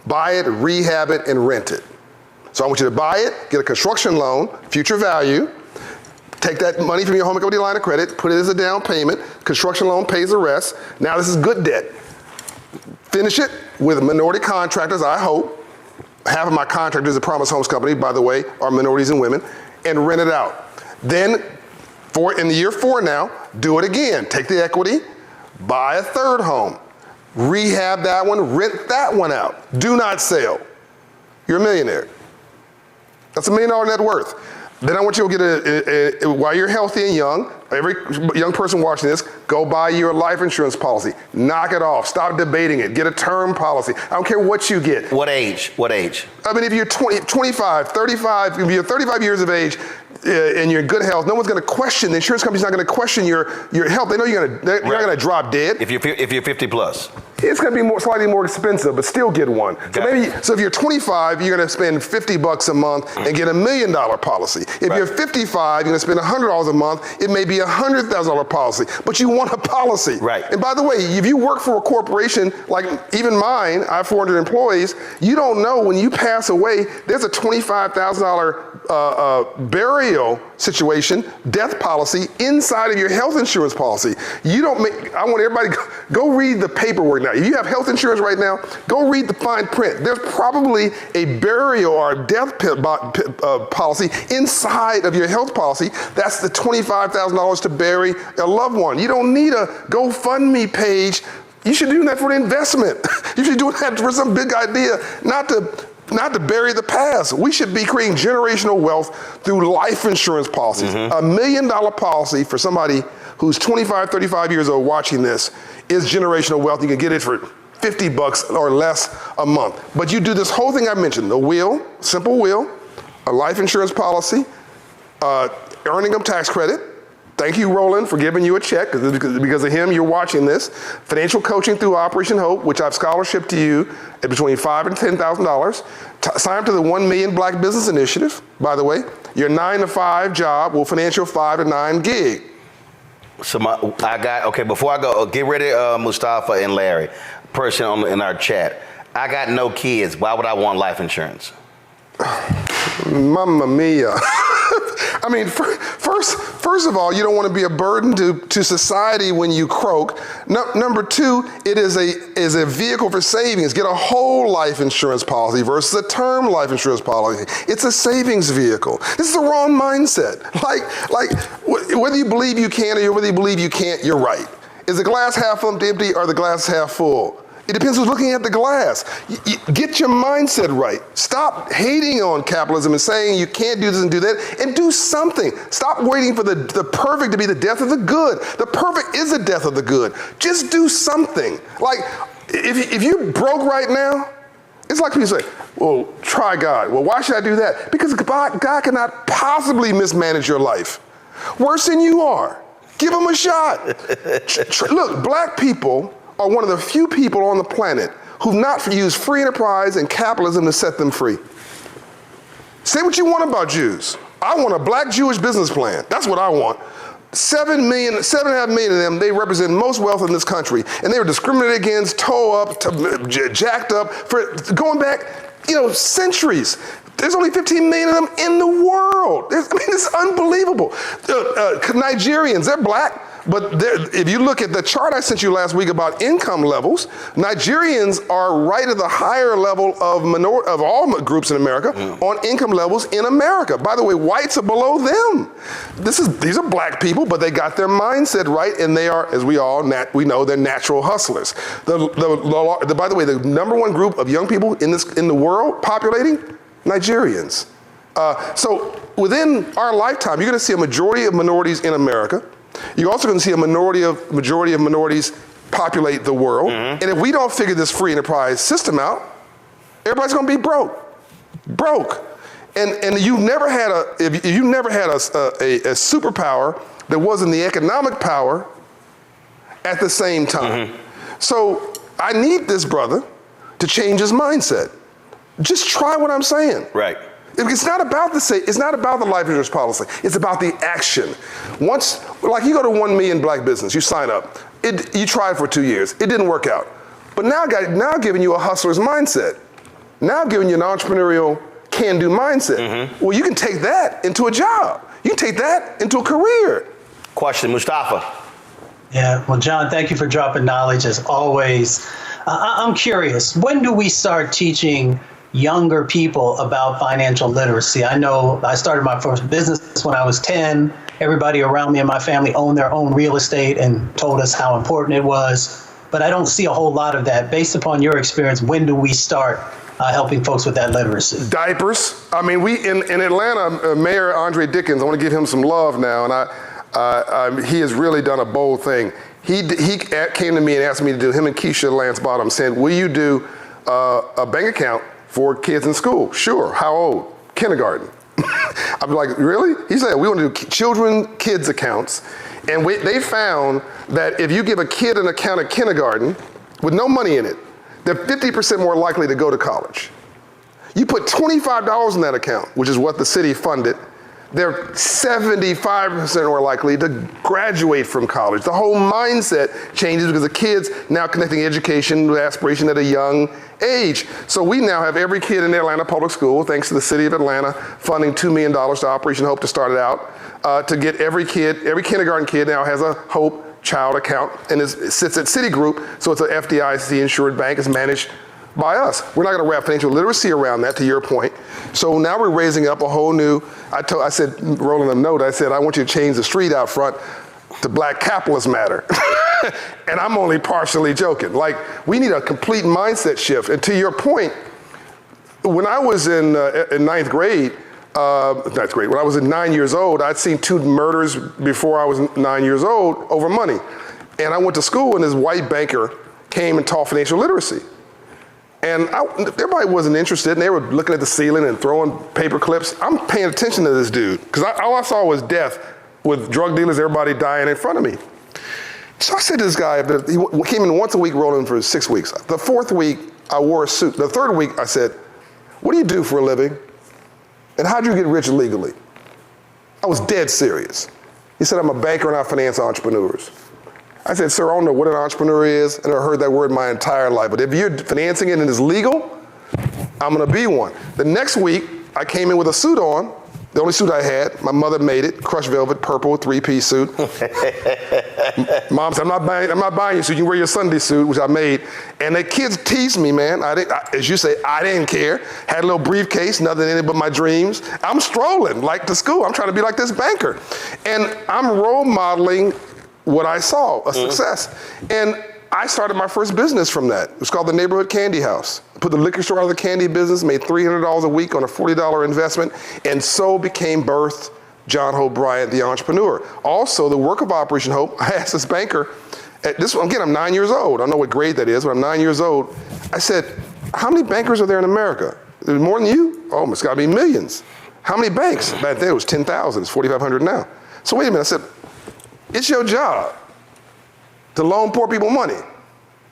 Speaker 2: buy it, rehab it, and rent it. So I want you to buy it, get a construction loan, future value, take that money from your home equity line of credit, put it as a down payment, construction loan pays the rest. Now this is good debt. Finish it with minority contractors, I hope. Half of my contractors at Promise Homes Company, by the way, are minorities and women, and rent it out. Then, in the year 4 now, do it again. Take the equity, buy a third home, rehab that one, rent that one out. Do not sell. You're a millionaire. That's $1 million net worth. Then I want you to get while you're healthy and young, every young person watching this, go buy your life insurance policy. Knock it off. Stop debating it. Get a term policy. I don't care what you get.
Speaker 1: What age?
Speaker 2: I mean, if you're 20, 25, 35, if you're 35 years of age and you're in good health, no one's going to question, the insurance company's not going to question your health. They know you're not going to drop dead.
Speaker 1: If you're 50 plus.
Speaker 2: It's going to be slightly more expensive, but still get one. So if you're 25, you're going to spend $50 a month and get $1 million policy. If you're 55, you're going to spend $100 a month. It may be a $100,000 policy, but you want a policy.
Speaker 1: Right.
Speaker 2: And by the way, if you work for a corporation like even mine, I have 400 employees. You don't know when you pass away, there's a $25,000 burial situation, death policy inside of your health insurance policy. I want everybody go read the paperwork now. If you have health insurance right now, go read the fine print. There's probably a burial or a death policy inside of your health policy. That's the $25,000 to bury a loved one. You don't need a GoFundMe page. You should do that for the investment. You should do that for some big idea, not to bury the past. We should be creating generational wealth through life insurance policies. $1 million policy for somebody who's 25, 35 years old watching this is generational wealth. You can get it for $50 or less a month. But you do this whole thing I mentioned, the will, simple will, a life insurance policy, earning them tax credit. Thank you, Roland, for giving you a check. Because of him, you're watching this. Financial coaching through Operation Hope, which I've scholarship to you at between $5,000 and $10,000. Sign up to the 1 Million Black Business Initiative, by the way. Your 9-to-5 job will finance your 5 to 9 gig.
Speaker 1: So before I go, get ready, Mustafa and Larry, person in our chat. I got no kids. Why would I want life insurance?
Speaker 2: Mamma mia. I mean, first of all, you don't want to be a burden to society when you croak. Number two, it is a vehicle for savings. Get a whole life insurance policy versus a term life insurance policy. It's a savings vehicle. This is the wrong mindset. Like whether you believe you can or whether you believe you can't, you're right. Is the glass half empty or the glass half full? It depends who's looking at the glass. Get your mindset right. Stop hating on capitalism and saying you can't do this and do that, and do something. Stop waiting for the perfect to be the death of the good. The perfect is the death of the good. Just do something. Like, if you're broke right now, it's like people say, well, try God. Well, why should I do that? Because God cannot possibly mismanage your life. Worse than you are. Give him a shot. Look, black people are one of the few people on the planet who've not used free enterprise and capitalism to set them free. Say what you want about Jews. I want a black Jewish business plan. That's what I want. 7.5 million of them, they represent most wealth in this country, and they were discriminated against, jacked up for going back, centuries. There's only 15 million of them in the world. It's unbelievable. Nigerians, they're black, but if you look at the chart I sent you last week about income levels, Nigerians are right at the higher level of all groups in America on income levels in America. By the way, whites are below them. These are black people, but they got their mindset right, and they are, as we know, they're natural hustlers. By the way, the number one group of young people in the world populating, Nigerians. So within our lifetime, you're going to see a majority of minorities in America. You're also going to see a majority of minorities populate the world. And if we don't figure this free enterprise system out, everybody's going to be broke. And you've never had a superpower that wasn't the economic power at the same time. So I need this brother to change his mindset. Just try what I'm saying.
Speaker 1: Right.
Speaker 2: It's not about the life insurance policy. It's about the action. Like you go to 1 million black business, you sign up. You try it for 2 years. It didn't work out. But now giving you a hustler's mindset. Now giving you an entrepreneurial can-do mindset. Well, you can take that into a job. You can take that into a career.
Speaker 1: Question, Mustafa.
Speaker 3: Yeah, well, John, thank you for dropping knowledge as always. I'm curious, when do we start teaching younger people about financial literacy? I know I started my first business when I was 10. Everybody around me in my family owned their own real estate and told us how important it was. But I don't see a whole lot of that. Based upon your experience, when do we start helping folks with that literacy?
Speaker 2: Diapers. I mean, in Atlanta, Mayor Andre Dickens, I want to give him some love now, and he has really done a bold thing. He came to me and asked me to do, him and Keisha Lance Bottom said, will you do a bank account for kids in school? Sure. How old? Kindergarten. I'm like, really? He said, we want to do kids accounts. And they found that if you give a kid an account at kindergarten with no money in it, they're 50% more likely to go to college. You put $25 in that account, which is what the city funded, they're 75% more likely to graduate from college. The whole mindset changes because the kids now connecting education with aspiration at a young age. So we now have every kid in the Atlanta public school, thanks to the city of Atlanta, funding $2 million to Operation Hope to start it out, to get every kindergarten kid now has a Hope child account and sits at Citigroup, so it's an FDIC insured bank, it's managed by us. We're not going to wrap financial literacy around that, to your point. So now we're raising up a whole new, I said, Roland a note, I said, I want you to change the street out front to Black Capitalists Matter. And I'm only partially joking. Like, we need a complete mindset shift. And to your point, when I was in ninth grade, when I was 9 years old, I'd seen 2 murders before I was 9 years old over money. And I went to school and this white banker came and taught financial literacy. And everybody wasn't interested, and they were looking at the ceiling and throwing paper clips. I'm paying attention to this dude, because all I saw was death with drug dealers, everybody dying in front of me. So I said to this guy, he came in once a week, Roland, for 6 weeks. The 4th week, I wore a suit. The 3rd week, I said, what do you do for a living? And how'd you get rich legally? I was dead serious. He said, I'm a banker and I finance entrepreneurs. I said, sir, I don't know what an entrepreneur is, and I've heard that word my entire life, but if you're financing it and it's legal, I'm gonna be one. The next week, I came in with a suit on, the only suit I had. My mother made it, crushed velvet, purple, 3-piece suit. Mom said, I'm not buying you suit, you wear your Sunday suit, which I made. And the kids teased me, man. As you say, I didn't care. Had a little briefcase, nothing in it but my dreams. I'm strolling like to school. I'm trying to be like this banker. And I'm role modeling what I saw, a success. And I started my first business from that. It was called the Neighborhood Candy House. Put the liquor store out of the candy business, made $300 a week on a $40 investment, and so became birthed John Hope Bryant, the entrepreneur. Also, the work of Operation Hope, I asked this banker, again, I'm 9 years old. I don't know what grade that is, but I'm 9 years old. I said, how many bankers are there in America? There's more than you? Oh, it's gotta be millions. How many banks? Back then it was 10,000, it's 4,500 now. So wait a minute, I said, it's your job to loan poor people money.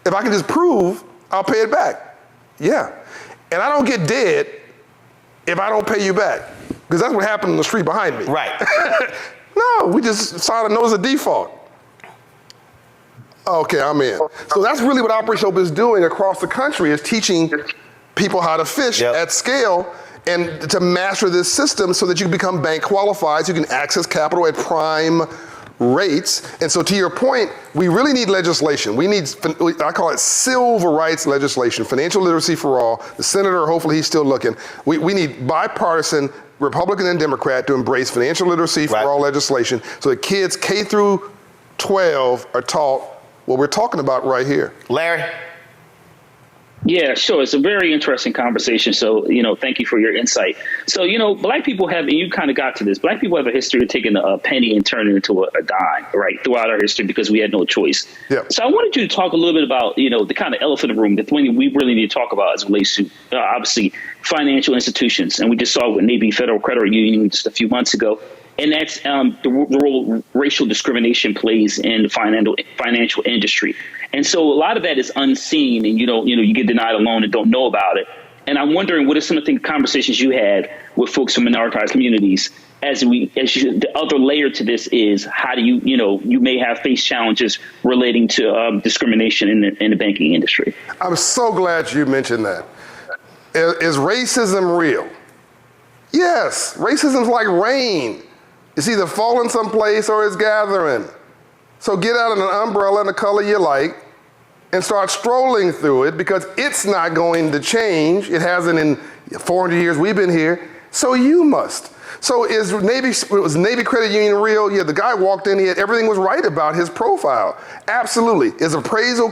Speaker 2: If I can just prove, I'll pay it back. Yeah. And I don't get dead if I don't pay you back, because that's what happened on the street behind me.
Speaker 1: Right.
Speaker 2: No, we just signed a notice of default. Okay, I'm in. So that's really what Operation Hope is doing across the country, is teaching people how to fish at scale and to master this system so that you can become bank qualified, so you can access capital at prime rates. And so to your point, we really need legislation. We need, I call it civil rights legislation, financial literacy for all. The senator, hopefully he's still looking. We need bipartisan, Republican and Democrat, to embrace financial literacy for all legislation so that kids K through 12 are taught what we're talking about right here.
Speaker 1: Larry?
Speaker 4: Yeah, sure. It's a very interesting conversation. So, thank you for your insight. So, Black people have, and you kind of got to this, Black people have a history of taking a penny and turning it into a dime, right, throughout our history, because we had no choice. Yeah. So I wanted you to talk a little bit about, the kind of elephant in the room, the thing we really need to talk about as it relates to, obviously, financial institutions. And we just saw with Navy Federal Credit Union just a few months ago. And that's the role racial discrimination plays in the financial industry. And so a lot of that is unseen, and you get denied a loan and don't know about it. And I'm wondering, what are some of the conversations you had with folks from minoritized communities the other layer to this is, how do you may have faced challenges relating to discrimination in the banking industry.
Speaker 2: I'm so glad you mentioned that. Is racism real? Yes, racism's like rain. It's either falling someplace or it's gathering. So get out an umbrella in the color you like and start strolling through it, because it's not going to change. It hasn't in 400 years we've been here, so you must. So was Navy Credit Union real? Yeah, the guy walked in here, everything was right about his profile. Absolutely. Is appraisal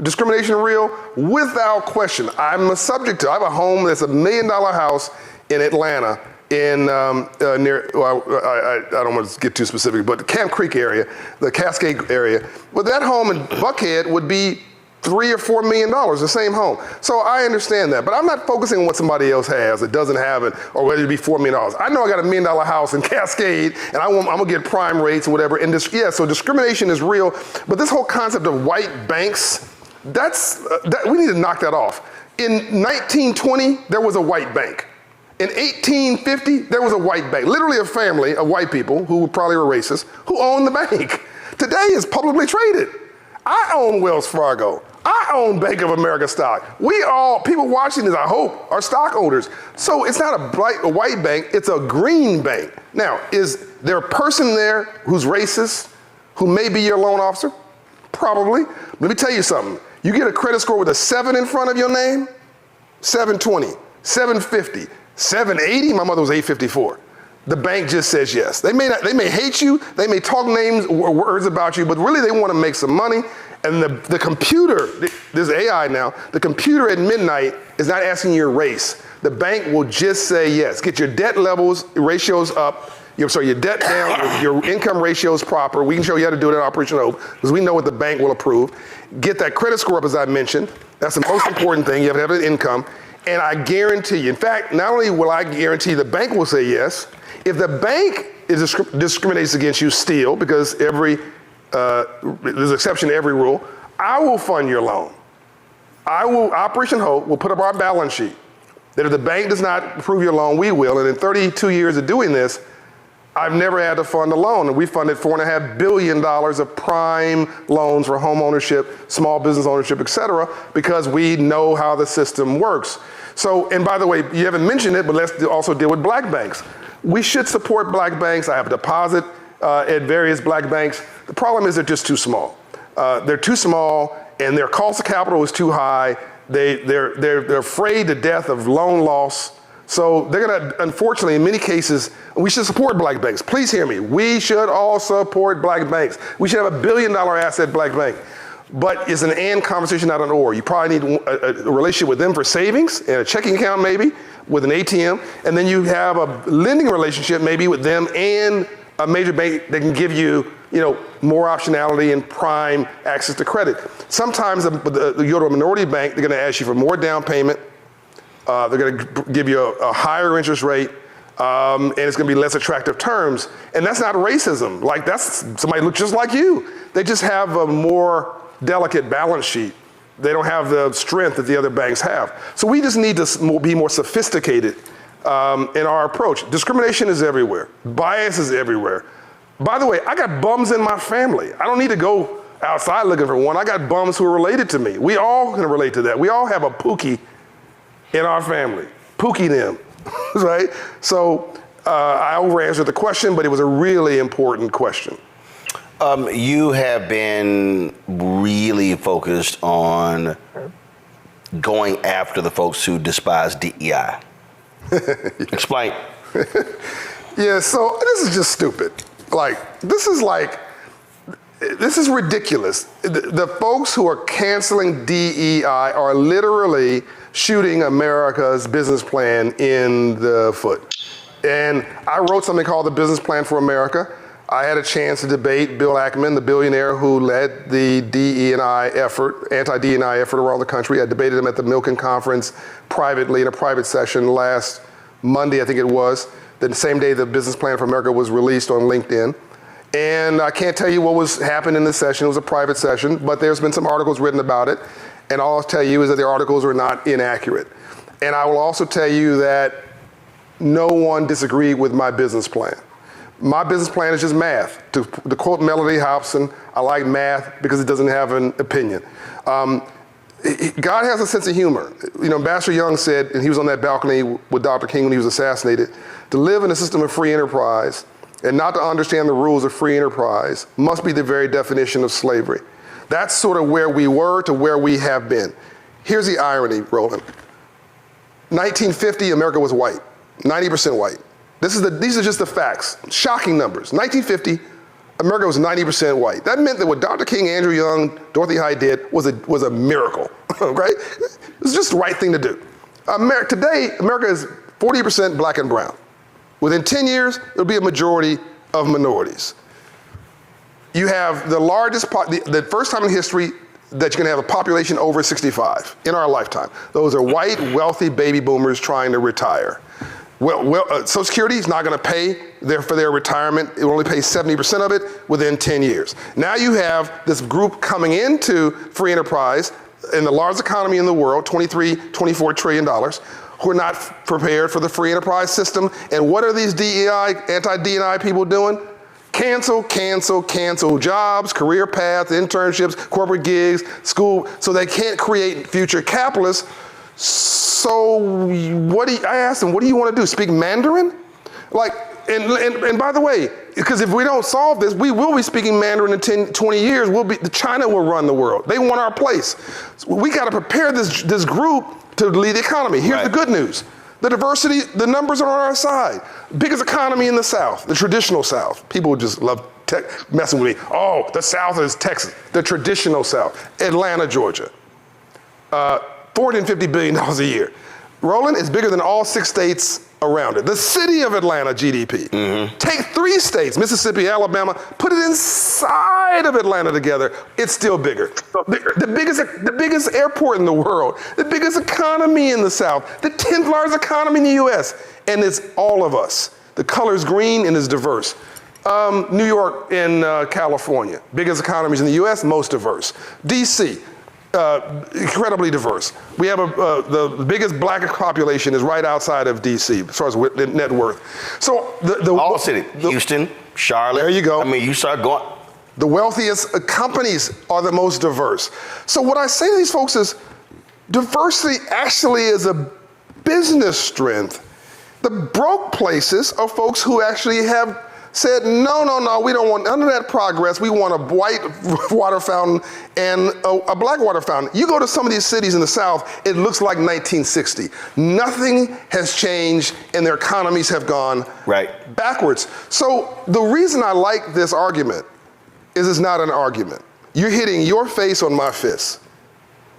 Speaker 2: discrimination real? Without question. I have a home that's $1 million house in Atlanta, in near, I don't want to get too specific, but the Camp Creek area, the Cascade area. But that home in Buckhead would be $3 or $4 million, the same home. So I understand that, but I'm not focusing on what somebody else has that doesn't have it, or whether it be $4 million. I know I got $1 million house in Cascade, and I'm gonna get prime rates or whatever. And so discrimination is real, but this whole concept of white banks, we need to knock that off. In 1920, there was a white bank. In 1850, there was a white bank, literally a family of white people who probably were racist, who owned the bank. Today it's publicly traded. I own Wells Fargo. I own Bank of America stock. People watching this, I hope, are stockholders. So it's not a white bank, it's a green bank. Now, is there a person there who's racist, who may be your loan officer? Probably. Let me tell you something. You get a credit score with a 7 in front of your name, 720, 750, 780, my mother was 854. The bank just says yes. They may hate you, they may talk names or words about you, but really they want to make some money. And the computer, there's AI now, the computer at midnight is not asking your race. The bank will just say yes. Get your debt ratios up, your debt down, your income ratios proper. We can show you how to do it at Operation Hope, because we know what the bank will approve. Get that credit score up, as I mentioned. That's the most important thing. You have to have an income. And I guarantee you, in fact, not only will I guarantee the bank will say yes, if the bank discriminates against you still, because there's an exception to every rule, I will fund your loan. Operation Hope will put up our balance sheet that if the bank does not approve your loan, we will. And in 32 years of doing this, I've never had to fund a loan. And we funded $4.5 billion of prime loans for home ownership, small business ownership, et cetera, because we know how the system works. So, and by the way, you haven't mentioned it, but let's also deal with black banks. We should support black banks. I have a deposit at various black banks. The problem is they're just too small. They're too small, and their cost of capital is too high. They're afraid to death of loan loss. So they're gonna, unfortunately, in many cases, we should support black banks. Please hear me. We should all support black banks. We should have $1 billion asset black bank. but it's an and conversation, not an or. You probably need a relationship with them for savings and a checking account maybe with an ATM, and then you have a lending relationship maybe with them and a major bank that can give you, more optionality and prime access to credit. Sometimes you go to a minority bank, they're going to ask you for more down payment. They're going to give you a higher interest rate, and it's going to be less attractive terms. And that's not racism. Like, that's somebody looks just like you. They just have a more delicate balance sheet. They don't have the strength that the other banks have. So we just need to be more sophisticated in our approach. Discrimination is everywhere. Bias is everywhere. By the way, I got bums in my family. I don't need to go outside looking for one. I got bums who are related to me. We all can relate to that. We all have a Pookie in our family. Pookie them, right? So I over-answered the question, but it was a really important question.
Speaker 1: You have been really focused on going after the folks who despise DEI. Explain.
Speaker 2: Yeah, so this is just stupid. This is ridiculous. The folks who are canceling DEI are literally shooting America's business plan in the foot. And I wrote something called the Business Plan for America. I had a chance to debate Bill Ackman, the billionaire who led the DE&I effort, anti-DE&I effort around the country. I debated him at the Milken Conference privately in a private session last Monday, I think it was, the same day the Business Plan for America was released on LinkedIn. And I can't tell you what was happened in this session. It was a private session, but there's been some articles written about it. And all I'll tell you is that the articles are not inaccurate. And I will also tell you that no one disagreed with my business plan. My business plan is just math. To quote Melody Hobson, I like math because it doesn't have an opinion. God has a sense of humor. Ambassador Young said, and he was on that balcony with Dr. King when he was assassinated, to live in a system of free enterprise and not to understand the rules of free enterprise must be the very definition of slavery. That's sort of where we were to where we have been. Here's the irony, Roland. 1950, America was white, 90% white. These are just the facts, shocking numbers. 1950, America was 90% white. That meant that what Dr. King, Andrew Young, Dorothy Hyde did was a miracle, right? It was just the right thing to do. Today, America is 40% black and brown. Within 10 years, it'll be a majority of minorities. You have the largest, the first time in history that you're gonna have a population over 65 in our lifetime. Those are white, wealthy baby boomers trying to retire. Social Security is not gonna pay for their retirement. It will only pay 70% of it within 10 years. Now you have this group coming into free enterprise in the largest economy in the world, $24 trillion, who are not prepared for the free enterprise system. And what are these DEI, anti-DEI people doing? Cancel, cancel, cancel jobs, career paths, internships, corporate gigs, school, so they can't create future capitalists. So I asked them, what do you want to do? Speak Mandarin? And by the way, because if we don't solve this, we will be speaking Mandarin in 10, 20 years. China will run the world. They want our place. So we got to prepare this group to lead the economy. Here's the good news. The diversity, the numbers are on our side. Biggest economy in the South, the traditional South. People just love messing with me. Oh, the South is Texas. The traditional South, Atlanta, Georgia. $450 billion a year. Roland is bigger than all 6 states around it. The city of Atlanta GDP. Mm-hmm. Take 3 states, Mississippi, Alabama, put it inside of Atlanta together, it's still bigger. The biggest airport in the world, the biggest economy in the South, the 10th largest economy in the US, and it's all of us. The color's green and is diverse. New York and California, biggest economies in the US, most diverse. DC, incredibly diverse. We have the biggest black population is right outside of DC as far as net worth. So
Speaker 1: all cities, Houston, Charlotte.
Speaker 2: There you go.
Speaker 1: I mean, you start going.
Speaker 2: The wealthiest companies are the most diverse. So what I say to these folks is, diversity actually is a business strength. The broke places are folks who actually have said, no, we don't want none of that progress. We want a white water fountain and a black water fountain. You go to some of these cities in the South, it looks like 1960. Nothing has changed and their economies have gone backwards. So the reason I like this argument is it's not an argument. you're hitting your face on my fist.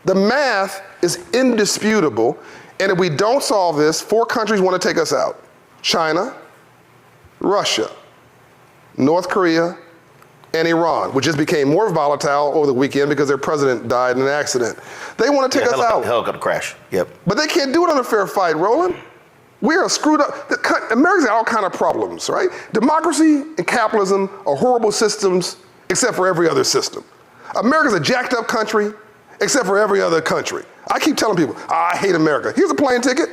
Speaker 2: The math is indisputable, and if we don't solve this, 4 countries want to take us out. China, Russia, North Korea, and Iran, which just became more volatile over the weekend because their president died in an accident. They want to take us out.
Speaker 1: Helicopter crash, yep.
Speaker 2: But they can't do it on a fair fight, Roland. We are screwed up. America's got all kind of problems, right? Democracy and capitalism are horrible systems except for every other system. America's a jacked up country except for every other country. I keep telling people, I hate America. Here's a plane ticket,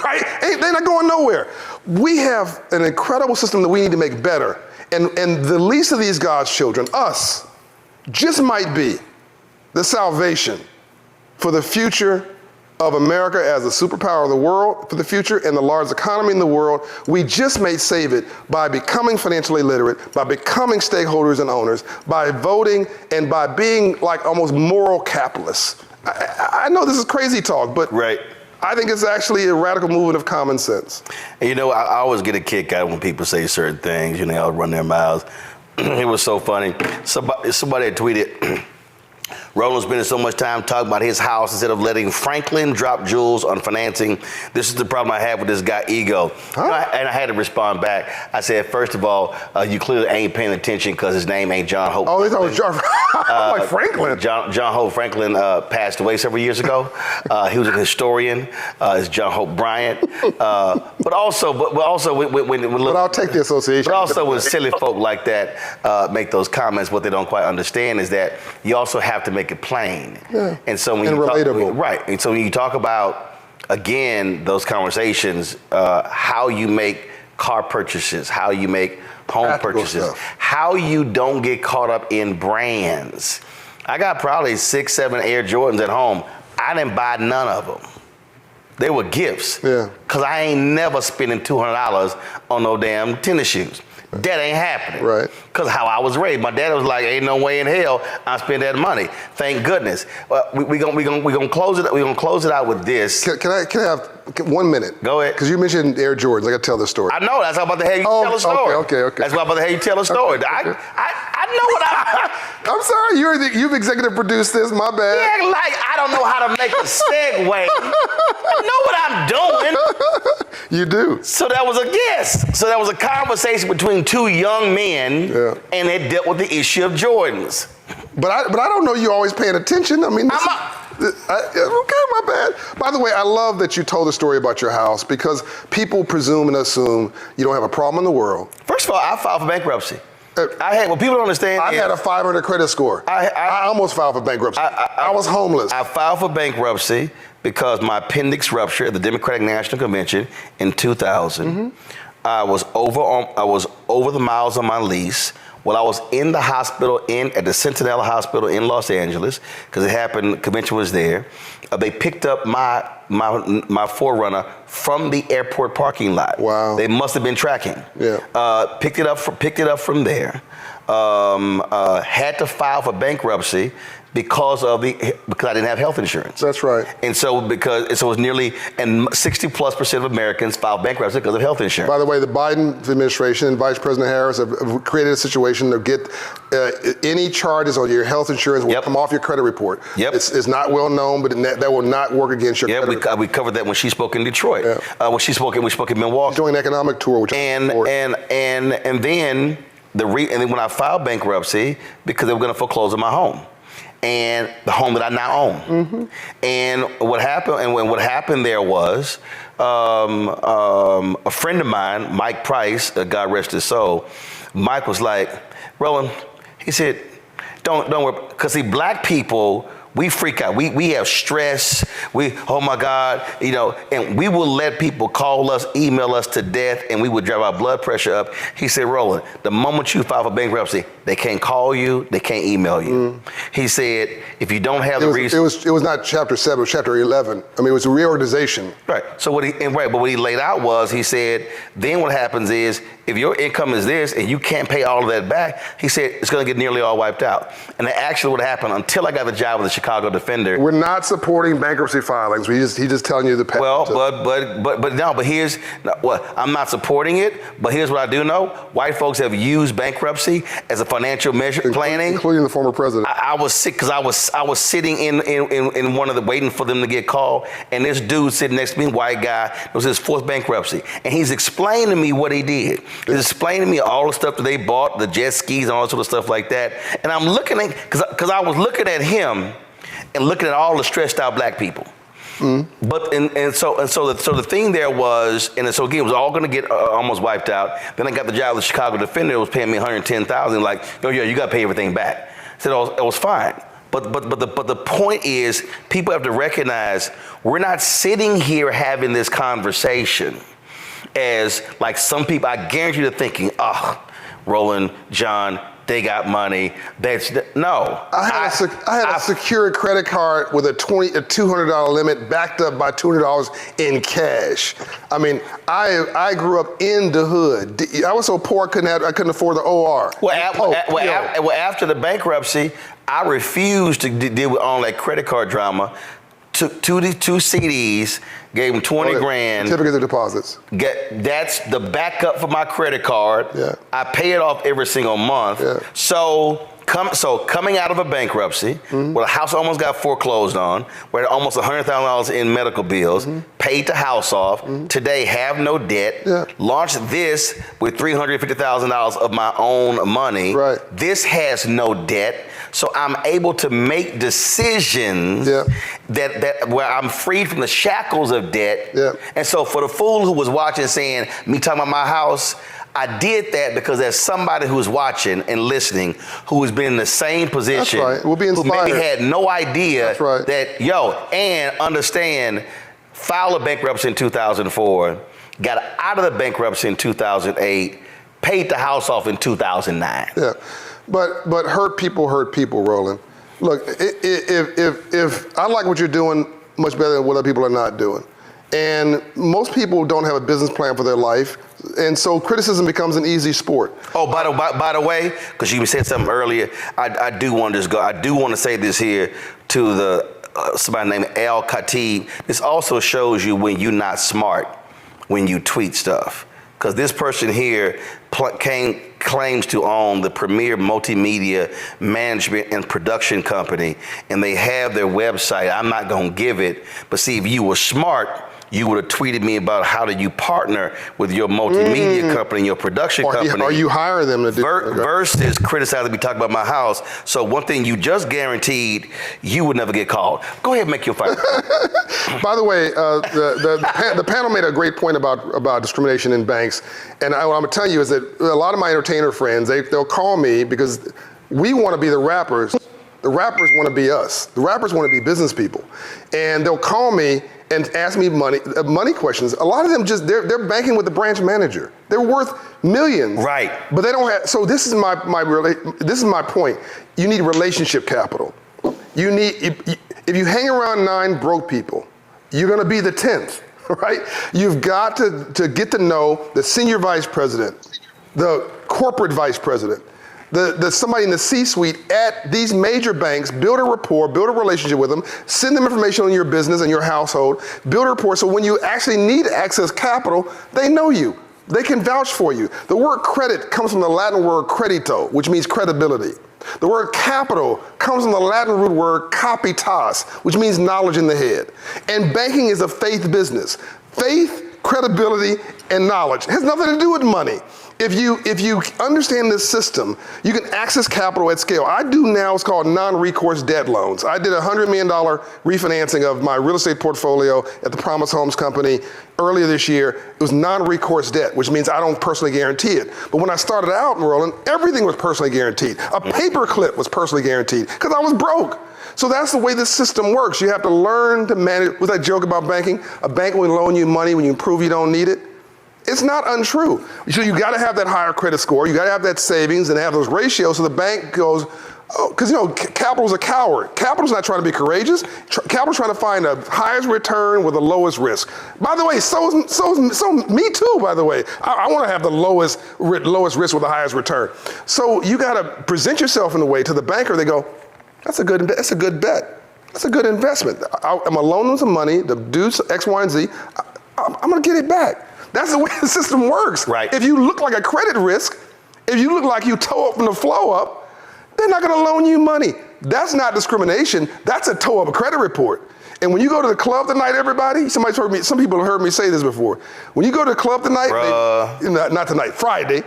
Speaker 2: right? They're not going nowhere. We have an incredible system that we need to make better. And the least of these God's children, us, just might be the salvation for the future of America as a superpower of the world for the future and the largest economy in the world. We just may save it by becoming financially literate, by becoming stakeholders and owners, by voting, and by being like almost moral capitalists. I know this is crazy talk, but
Speaker 1: right.
Speaker 2: I think it's actually a radical movement of common sense.
Speaker 1: And you know, I always get a kick out when people say certain things, you know, I'll run their mouths. It was so funny. Somebody had tweeted, Roland spending so much time talking about his house instead of letting Franklin drop jewels on financing. This is the problem I have with this guy, ego.
Speaker 2: Huh?
Speaker 1: You know, and I had to respond back. I said, first of all, you clearly ain't paying attention because his name ain't John Hope.
Speaker 2: Oh, they thought it was John. Like Franklin.
Speaker 1: John Hope Franklin passed away several years ago. He was a historian. It's John Hope Bryant. But also,
Speaker 2: But I'll take the association.
Speaker 1: But also, when silly folk like that make those comments, what they don't quite understand is that you also have to make it plain.
Speaker 2: Yeah.
Speaker 1: And so when
Speaker 2: and
Speaker 1: you
Speaker 2: relatable.
Speaker 1: right. And so when you talk about, again, those conversations, how you make car purchases, how you make home
Speaker 2: Practical
Speaker 1: purchases,
Speaker 2: stuff.
Speaker 1: how you don't get caught up in brands. I got probably 6, 7 Air Jordans at home. I didn't buy none of them. They were gifts.
Speaker 2: Yeah.
Speaker 1: Cause I ain't never spending $200 on no damn tennis shoes. That ain't happening.
Speaker 2: Right.
Speaker 1: Because how I was raised. My dad was like, ain't no way in hell I spend that money. Thank goodness. We gonna close it. We gonna close it out with this.
Speaker 2: Can I have 1 minute?
Speaker 1: Go ahead.
Speaker 2: Because you mentioned Air Jordans. I got to tell the story.
Speaker 1: I know. That's how I'm about to have you
Speaker 2: Oh,
Speaker 1: tell a story.
Speaker 2: okay.
Speaker 1: That's why I'm about to have you tell a story. I know what
Speaker 2: I'm sorry. You've executive produced this. My bad.
Speaker 1: Yeah, like I don't know how to make a segue. I know what I'm doing.
Speaker 2: You do.
Speaker 1: So that was a guess. So that was a conversation between 2 young men, and it dealt with the issue of Jordans.
Speaker 2: But I don't know you always paying attention. I mean, okay, my bad. By the way, I love that you told the story about your house because people presume and assume you don't have a problem in the world.
Speaker 1: First of all, I filed for bankruptcy. What people don't understand
Speaker 2: I had a 500 credit score. I almost filed for bankruptcy. I was homeless.
Speaker 1: I filed for bankruptcy because my appendix ruptured at the Democratic National Convention in 2000. Mm-hmm. I was over the miles on my lease. While I was in the hospital at the Centinela Hospital in Los Angeles, because it happened, convention was there. They picked up my 4Runner from the airport parking lot.
Speaker 2: Wow.
Speaker 1: They must have been tracking.
Speaker 2: Yeah.
Speaker 1: Picked it up from there. Had to file for bankruptcy because I didn't have health insurance.
Speaker 2: That's right.
Speaker 1: And so it was nearly 60+% of Americans filed bankruptcy because of health insurance.
Speaker 2: By the way, the Biden administration and Vice President Harris have created a situation to get any charges on your health insurance will come off your credit report.
Speaker 1: Yep.
Speaker 2: It's not well known, but that will not work against your credit report.
Speaker 1: We covered that when she spoke in Detroit. Yeah. When she spoke in Milwaukee.
Speaker 2: Doing an economic tour, which
Speaker 1: and then when I filed bankruptcy because they were going to foreclose on my home. And the home that I now own. Mm-hmm. And what happened there was a friend of mine, Mike Price, God rest his soul, Mike was like, Roland, he said, don't worry, because see, black people, we freak out. We have stress. Oh my God, and we will let people call us, email us to death, and we would drive our blood pressure up. He said, Roland, the moment you file for bankruptcy, they can't call you, they can't email you. Mm. He said, if you don't have the reason.
Speaker 2: It was not chapter 7, it was chapter 11. I mean, it was a reorganization.
Speaker 1: Right. So what he laid out was, he said, then what happens is, if your income is this and you can't pay all of that back, he said, it's going to get nearly all wiped out. And actually what happened, until I got the job with the Chicago Defender.
Speaker 2: We're not supporting bankruptcy filings. He's just telling you the path.
Speaker 1: Well, but here's what I'm not supporting it. But here's what I do know: white folks have used bankruptcy as a financial measure planning,
Speaker 2: including the former president.
Speaker 1: I was sick because I was sitting in one of the waiting for them to get called, and this dude sitting next to me, white guy, it was his fourth bankruptcy, and he's explaining to me what he did. He's explaining to me all the stuff that they bought, the jet skis and all that sort of stuff like that, and I'm looking at because I was looking at him and looking at all the stressed out black people. But so the thing there was, and so again, it was all going to get almost wiped out. Then I got the job with the Chicago Defender. It was paying me $110,000. Like, oh yeah, you got to pay everything back. I said it was fine. But the point is, people have to recognize we're not sitting here having this conversation as like some people. I guarantee you're thinking, oh, Roland, John, they got money. No.
Speaker 2: I had a secured credit card with a $200 limit backed up by $200 in cash. I mean, I grew up in the hood. I was so poor I couldn't afford the OR.
Speaker 1: Well, after the bankruptcy, I refused to deal with all that credit card drama. Took two CDs, gave them 20 grand.
Speaker 2: Certificates of deposits.
Speaker 1: That's the backup for my credit card.
Speaker 2: Yeah.
Speaker 1: I pay it off every single month.
Speaker 2: Yeah.
Speaker 1: So coming out of a bankruptcy, where the house almost got foreclosed on, where I had almost $100,000 in medical bills, paid the house off, today have no debt, launched this with $350,000 of my own money.
Speaker 2: Right.
Speaker 1: This has no debt. So I'm able to make decisions that where I'm freed from the shackles of debt. And so for the fool who was watching saying, me talking about my house, I did that because there's somebody who's watching and listening who has been in the same position.
Speaker 2: That's right. We'll be inspired.
Speaker 1: Who maybe had no idea
Speaker 2: that,
Speaker 1: and understand, filed a bankruptcy in 2004, got out of the bankruptcy in 2008, paid the house off in 2009.
Speaker 2: Yeah. But hurt people, Roland. Look, if I like what you're doing much better than what other people are not doing. And most people don't have a business plan for their life. And so criticism becomes an easy sport.
Speaker 1: Oh, by the way, because you said something earlier, I do want to just go. I do want to say this here to the somebody named Al Khatib. This also shows you when you're not smart when you tweet stuff. Because this person here claims to own the premier multimedia management and production company, and they have their website. I'm not going to give it, but see, if you were smart, you would have tweeted me about how do you partner with your multimedia company, your production company.
Speaker 2: Are you hiring them to do
Speaker 1: versus criticizing me talking about my house. So one thing you just guaranteed, you would never get called. Go ahead and make your fight.
Speaker 2: By the way, the panel made a great point about discrimination in banks. And what I'm going to tell you is that a lot of my entertainer friends, they'll call me because we want to be the rappers. The rappers want to be us. The rappers want to be business people. And they'll call me and ask me money questions. A lot of them they're banking with the branch manager. They're worth millions.
Speaker 1: Right.
Speaker 2: But they don't have, so this is my point. You need relationship capital. You need, if you hang around 9 broke people, you're gonna be the 10th, right? You've got to get to know the senior vice president, the corporate vice president, the somebody in the C-suite at these major banks, build a rapport, build a relationship with them, send them information on your business and your household, build a rapport so when you actually need to access capital, they know you. They can vouch for you. The word credit comes from the Latin word credito, which means credibility. The word capital comes from the Latin root word capitas, which means knowledge in the head. And banking is a faith business. Faith, credibility, and knowledge. It has nothing to do with money. If you understand this system, you can access capital at scale. I do now what's called non-recourse debt loans. I did a $100 million refinancing of my real estate portfolio at the Promise Homes Company earlier this year. It was non-recourse debt, which means I don't personally guarantee it. But when I started out in Roland, everything was personally guaranteed. A paper clip was personally guaranteed because I was broke. So that's the way this system works. You have to learn to manage. With that joke about banking, a bank will loan you money when you prove you don't need it. It's not untrue. So you got to have that higher credit score. You got to have that savings and have those ratios so the bank goes, oh, because capital's a coward. Capital's not trying to be courageous. Capital's trying to find the highest return with the lowest risk. By the way, so me too, by the way. I want to have the lowest risk with the highest return. So you got to present yourself in a way to the banker, they go, that's a good bet. That's a good investment. I'm going to loan them some money to do X, Y, and Z. I'm going to get it back. That's the way the system works.
Speaker 1: Right.
Speaker 2: If you look like a credit risk, if you look like you toe up and the flow up, they're not going to loan you money. That's not discrimination. That's a toe up a credit report. And when you go to the club tonight, everybody, some people have heard me say this before. When you go to the club tonight, not tonight, Friday,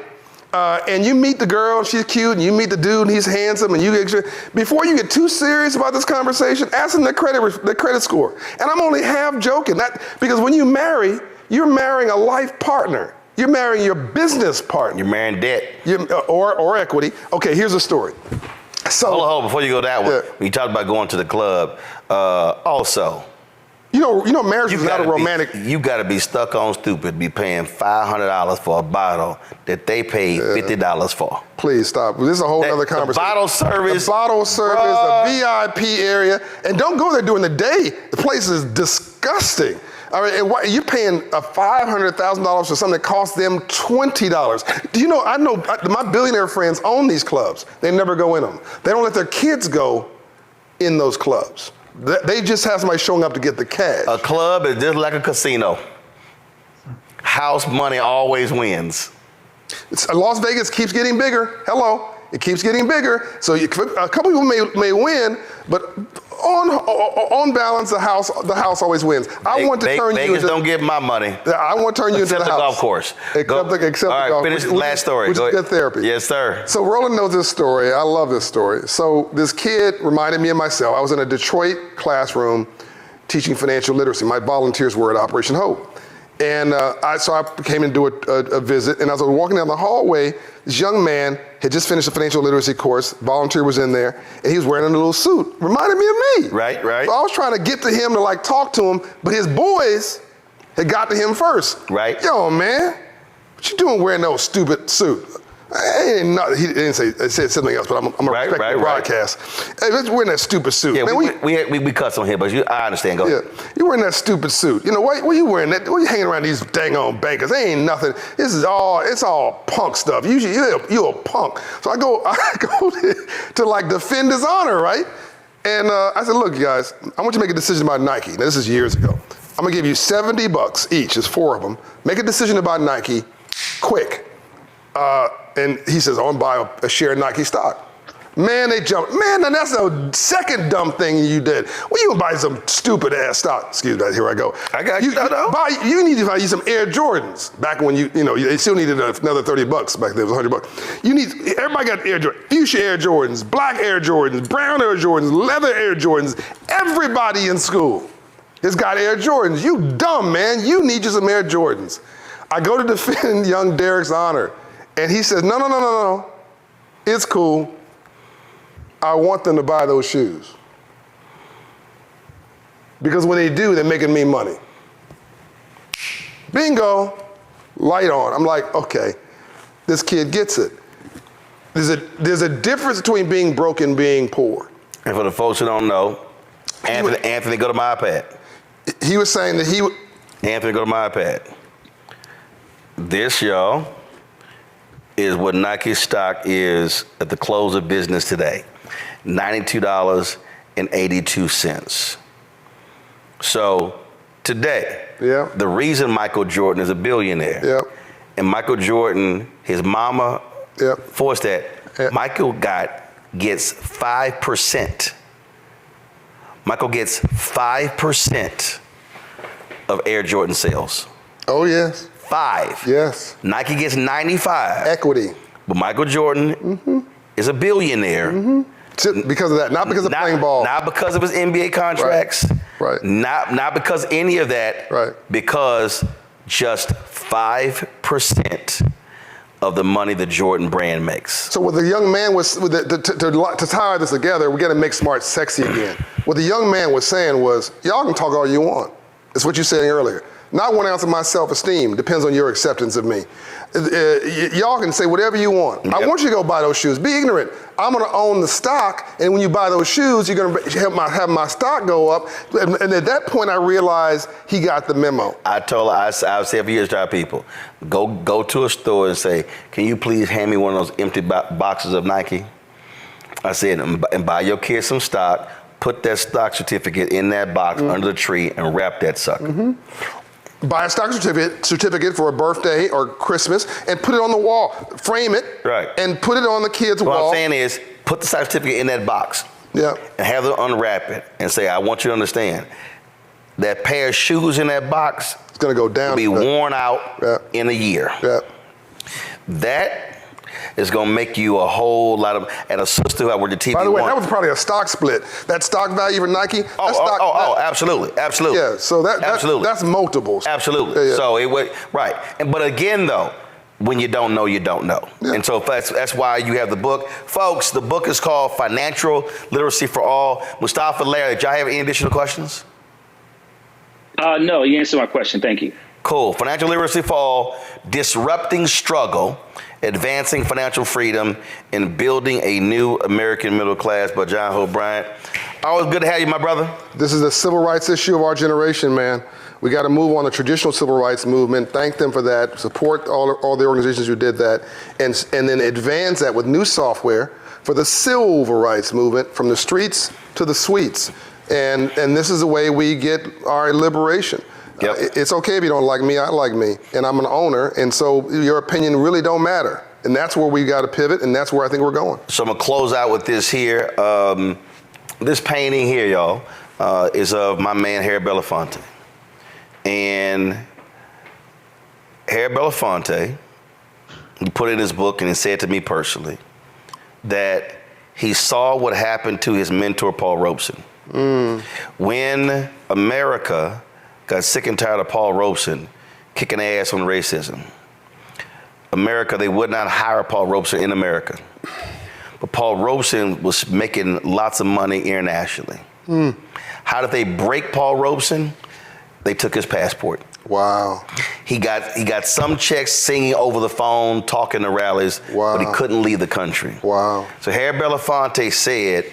Speaker 2: and you meet the girl, she's cute, and you meet the dude, and he's handsome, and before you get too serious about this conversation, ask them their credit score. And I'm only half joking, because when you marry, you're marrying a life partner. You're marrying your business partner.
Speaker 1: You're marrying debt.
Speaker 2: Or equity. Okay, here's a story. So,
Speaker 1: hold on, before you go that one,
Speaker 2: Yeah.
Speaker 1: when you talked about going to the club, also,
Speaker 2: you know, marriage is not a romantic.
Speaker 1: You got to be stuck on stupid, be paying $500 for a bottle that they paid $50 for.
Speaker 2: Please stop. This is a whole other conversation.
Speaker 1: Bottle service.
Speaker 2: The bottle service, the VIP area. And don't go there during the day. The place is disgusting. All right, and you're paying $500,000 for something that costs them $20. Do you know, I know my billionaire friends own these clubs. They never go in them. They don't let their kids go in those clubs. They just have somebody showing up to get the cash.
Speaker 1: A club is just like a casino. House money always wins.
Speaker 2: Las Vegas keeps getting bigger. Hello. It keeps getting bigger. So a couple people may win, but on balance, the house always wins. I want to turn you into...
Speaker 1: Vegas don't get my money.
Speaker 2: I want to turn you into the house.
Speaker 1: Golf course.
Speaker 2: Except the golf
Speaker 1: All right, finish the last story.
Speaker 2: Which is good therapy.
Speaker 1: Yes, sir.
Speaker 2: So Roland knows this story. I love this story. So this kid reminded me of myself. I was in a Detroit classroom teaching financial literacy. My volunteers were at Operation Hope. And so I came and do a visit, and as I was walking down the hallway, this young man had just finished a financial literacy course, volunteer was in there, and he was wearing a little suit, reminded me of me.
Speaker 1: Right.
Speaker 2: So I was trying to get to him to talk to him, but his boys had got to him first.
Speaker 1: Right.
Speaker 2: Yo, man, what you doing wearing no stupid suit? He didn't say, it said something else, but I'm gonna respect the broadcast. Hey, let's wearing that stupid suit.
Speaker 1: Yeah,
Speaker 2: man,
Speaker 1: we cuss on here, but I understand. Go ahead.
Speaker 2: You wearing that stupid suit. You know, why you wearing that? Why you hanging around these dang on bankers? They ain't nothing. It's all punk stuff. Usually you're a punk. So I go to defend his honor, right? And I said, look, you guys, I want you to make a decision about Nike. Now, this is years ago. I'm gonna give you $70 each. There's 4 of them. Make a decision about Nike, quick. And he says, I want to buy a share of Nike stock. Man, they jumped. Man, now that's the second dumb thing you did. Well, you can buy some stupid ass stock. Excuse me, here I go.
Speaker 1: I got you.
Speaker 2: You need to buy you some Air Jordans. Back when they still needed another $30 back then. It was $100. Everybody got Air Jordans. Fuchsia Air Jordans, black Air Jordans, brown Air Jordans, leather Air Jordans. Everybody in school has got Air Jordans. You dumb, man. You need you some Air Jordans. I go to defend young Derek's honor. And he says, no. It's cool. I want them to buy those shoes. Because when they do, they're making me money. Bingo, light on. I'm like, okay, this kid gets it. There's a difference between being broke and being poor.
Speaker 1: And for the folks who don't know, Anthony, go to my iPad.
Speaker 2: He was saying that
Speaker 1: Anthony, go to my iPad. This, y'all, is what Nike stock is at the close of business today, $92.82. So today, the reason Michael Jordan is a billionaire, and Michael Jordan, his mama forced that, Michael gets 5%. Michael gets 5% of Air Jordan sales.
Speaker 2: Oh, yes.
Speaker 1: 5.
Speaker 2: Yes.
Speaker 1: Nike gets 95.
Speaker 2: Equity.
Speaker 1: But Michael Jordan is a billionaire.
Speaker 2: Because of that, not because of playing ball.
Speaker 1: Not because of his NBA contracts.
Speaker 2: Right.
Speaker 1: Not because any of that.
Speaker 2: Right.
Speaker 1: Because just 5% of the money the Jordan brand makes.
Speaker 2: So what the young man was, to tie this together, we got to make smart sexy again. What the young man was saying was, y'all can talk all you want. It's what you said earlier. Not 1 ounce of my self-esteem depends on your acceptance of me. Y'all can say whatever you want. I want you to go buy those shoes. Be ignorant. I'm going to own the stock, and when you buy those shoes, you're going to have my stock go up. And at that point, I realized he got the memo.
Speaker 1: I've said for years to our people, go to a store and say, can you please hand me one of those empty boxes of Nike? I said, and buy your kids some stock. put that stock certificate in that box under the tree and wrap that sucker.
Speaker 2: Buy a stock certificate for a birthday or Christmas and put it on the wall. Frame it.
Speaker 1: Right.
Speaker 2: And put it on the kids'
Speaker 1: What
Speaker 2: wall.
Speaker 1: I'm saying is, put the stock certificate in that box.
Speaker 2: Yeah.
Speaker 1: And have them unwrap it and say, I want you to understand, that pair of shoes in that box
Speaker 2: It's going to go down.
Speaker 1: will be worn out in a year.
Speaker 2: Yeah.
Speaker 1: That is going to make you a whole lot of, and a sister who I worked at TV.
Speaker 2: By the way, that was probably a stock split. That stock value for Nike.
Speaker 1: Absolutely.
Speaker 2: Yeah, so that's multiples.
Speaker 1: Absolutely.
Speaker 2: Yeah.
Speaker 1: So it would, right. But again, though, when you don't know, you don't know.
Speaker 2: Yeah.
Speaker 1: And so that's why you have the book. Folks, the book is called Financial Literacy for All. Mustafa, Larry, did y'all have any additional questions?
Speaker 4: No, you answered my question. Thank you.
Speaker 1: Cool. Financial Literacy for All, Disrupting Struggle, Advancing Financial Freedom, and Building a New American Middle Class by John Hope Bryant. Always good to have you, my brother.
Speaker 2: This is the civil rights issue of our generation, man. We got to move on the traditional civil rights movement. Thank them for that. Support all the organizations who did that, and then advance that with new software for the civil rights movement, from the streets to the suites. And this is the way we get our liberation.
Speaker 1: Yep.
Speaker 2: It's okay if you don't like me, I like me, and I'm an owner, and so your opinion really don't matter. And that's where we got to pivot, and that's where I think we're going.
Speaker 1: So I'm gonna close out with this here. This painting here, y'all, is of my man Harry Belafonte. And Harry Belafonte, he put in his book and he said to me personally that he saw what happened to his mentor, Paul Robeson. When America got sick and tired of Paul Robeson kicking ass on racism, America, they would not hire Paul Robeson in America. But Paul Robeson was making lots of money internationally. How did they break Paul Robeson? They took his passport.
Speaker 2: Wow.
Speaker 1: He got some checks singing over the phone, talking to rallies,
Speaker 2: Wow.
Speaker 1: but he couldn't leave the country.
Speaker 2: Wow.
Speaker 1: So Harry Belafonte said,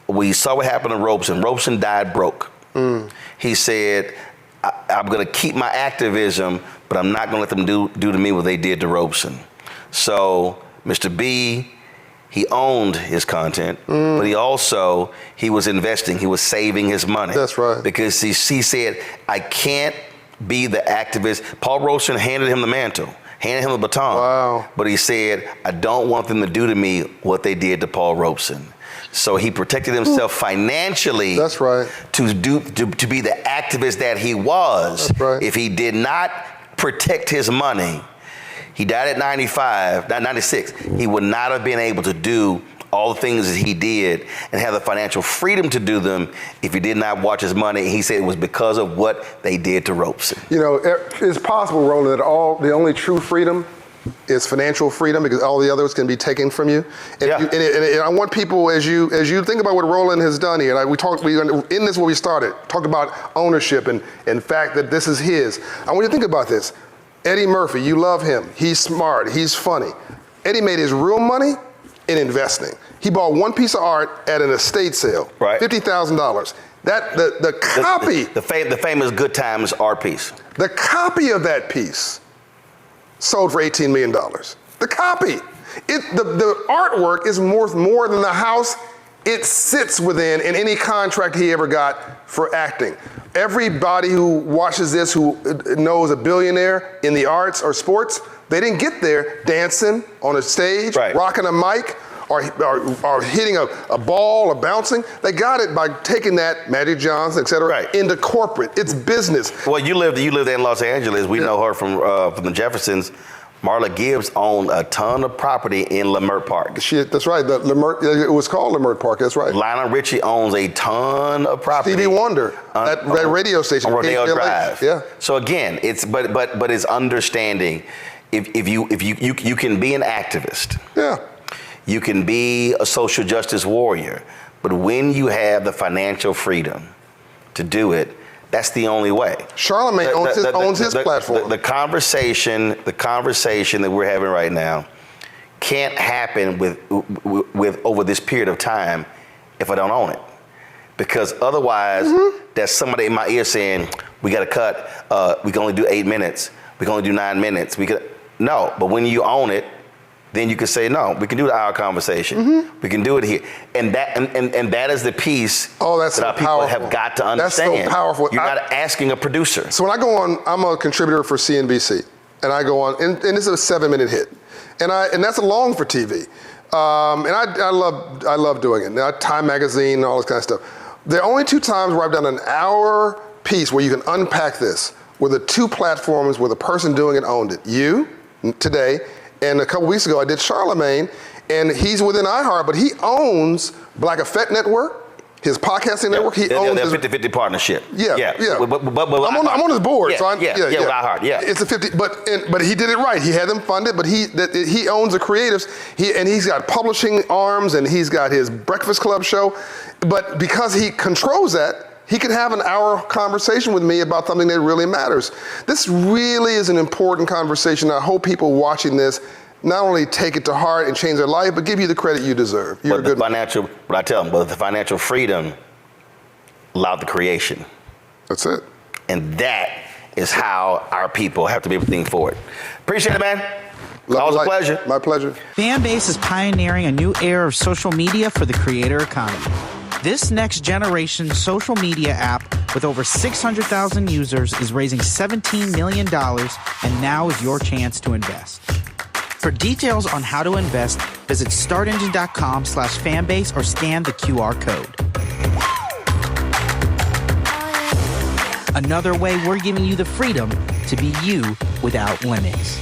Speaker 1: we saw what happened to Robeson. Robeson died broke. He said, I'm going to keep my activism, but I'm not going to let them do to me what they did to Robeson. So Mr. B, he owned his content, but he was investing, he was saving his money.
Speaker 2: That's right.
Speaker 1: Because he said, I can't be the activist. Paul Robeson handed him the mantle, handed him the baton.
Speaker 2: Wow.
Speaker 1: But he said, I don't want them to do to me what they did to Paul Robeson. So he protected himself financially.
Speaker 2: That's right.
Speaker 1: To be the activist that he was.
Speaker 2: That's right.
Speaker 1: If he did not protect his money, he died at 96. He would not have been able to do all the things that he did and have the financial freedom to do them if he did not watch his money. He said it was because of what they did to Robeson.
Speaker 2: You know, it's possible, Roland, that the only true freedom is financial freedom, because all the others can be taken from you. And, and I want people, as you think about what Roland has done here, and we in this where we started, talked about ownership and fact that this is his. I want you to think about this. Eddie Murphy, you love him. He's smart. He's funny. Eddie made his real money in investing. He bought one piece of art at an estate sale, right? $50,000. That the copy,
Speaker 1: the famous Good Times art piece.
Speaker 2: The copy of that piece sold for $18 million. The copy. The artwork is worth more than the house it sits within in any contract he ever got for acting. Everybody who watches this who knows a billionaire in the arts or sports, they didn't get there dancing on a stage, rocking a mic, or hitting a ball or bouncing. They got it by taking that, Magic Johnson, et cetera, into corporate. It's business.
Speaker 1: Well, you lived in Los Angeles. We know her from the Jeffersons. Marla Gibbs owned a ton of property in Leimert Park.
Speaker 2: That's right. It was called Leimert Park. That's right.
Speaker 1: Lionel Richie owns a ton of property.
Speaker 2: Stevie Wonder at that radio station.
Speaker 1: On Rodeo Drive.
Speaker 2: Yeah.
Speaker 1: So again, it's but it's understanding. If you can be an activist.
Speaker 2: Yeah.
Speaker 1: You can be a social justice warrior, but when you have the financial freedom to do it, that's the only way.
Speaker 2: Charlemagne owns his platform.
Speaker 1: The conversation that we're having right now can't happen with over this period of time if I don't own it, because otherwise there's somebody in my ear saying we got to cut. We can only do 8 minutes. We can only do 9 minutes. No, but when you own it, then you can say, no, we can do the hour conversation.
Speaker 2: Mm-hmm.
Speaker 1: We can do it here. And that is the piece
Speaker 2: that's
Speaker 1: that
Speaker 2: so
Speaker 1: our people
Speaker 2: powerful.
Speaker 1: have got to
Speaker 2: That's
Speaker 1: understand.
Speaker 2: so powerful.
Speaker 1: You're not asking a producer.
Speaker 2: So when I go on, I'm a contributor for CNBC, and I go on, and this is a 7-minute hit, and that's long for TV, and I love doing it. Now, Time Magazine and all this kind of stuff. There are only 2 times where I've done an hour piece where you can unpack this, where the 2 platforms where the person doing it owned it. You, today, and a couple weeks ago I did Charlemagne, and he's within iHeart, but he owns Black Effect Network, his podcasting network. He owns
Speaker 1: they're
Speaker 2: his
Speaker 1: 50-50 partnership.
Speaker 2: Yeah.
Speaker 1: But
Speaker 2: I'm on his board, so
Speaker 1: with iHeart. Yeah,
Speaker 2: it's a 50. But he did it right. He had them funded, but he owns the creatives. He's got publishing arms, and he's got his Breakfast Club show. But because he controls that, he could have an hour conversation with me about something that really matters. This really is an important conversation. I hope people watching this not only take it to heart and change their life, but give you the credit you deserve. You're
Speaker 1: but I tell them, but the financial freedom allowed the creation.
Speaker 2: That's it.
Speaker 1: And that is how our people have to be able to think forward. Appreciate it, man. Always a pleasure.
Speaker 2: My pleasure.
Speaker 5: Fanbase is pioneering a new era of social media for the creator economy. This next generation social media app with over 600,000 users is raising $17 million, and now is your chance to invest. For details on how to invest, visit startengine.com/fanbase or scan the QR code. Another way we're giving you the freedom to be you without limits.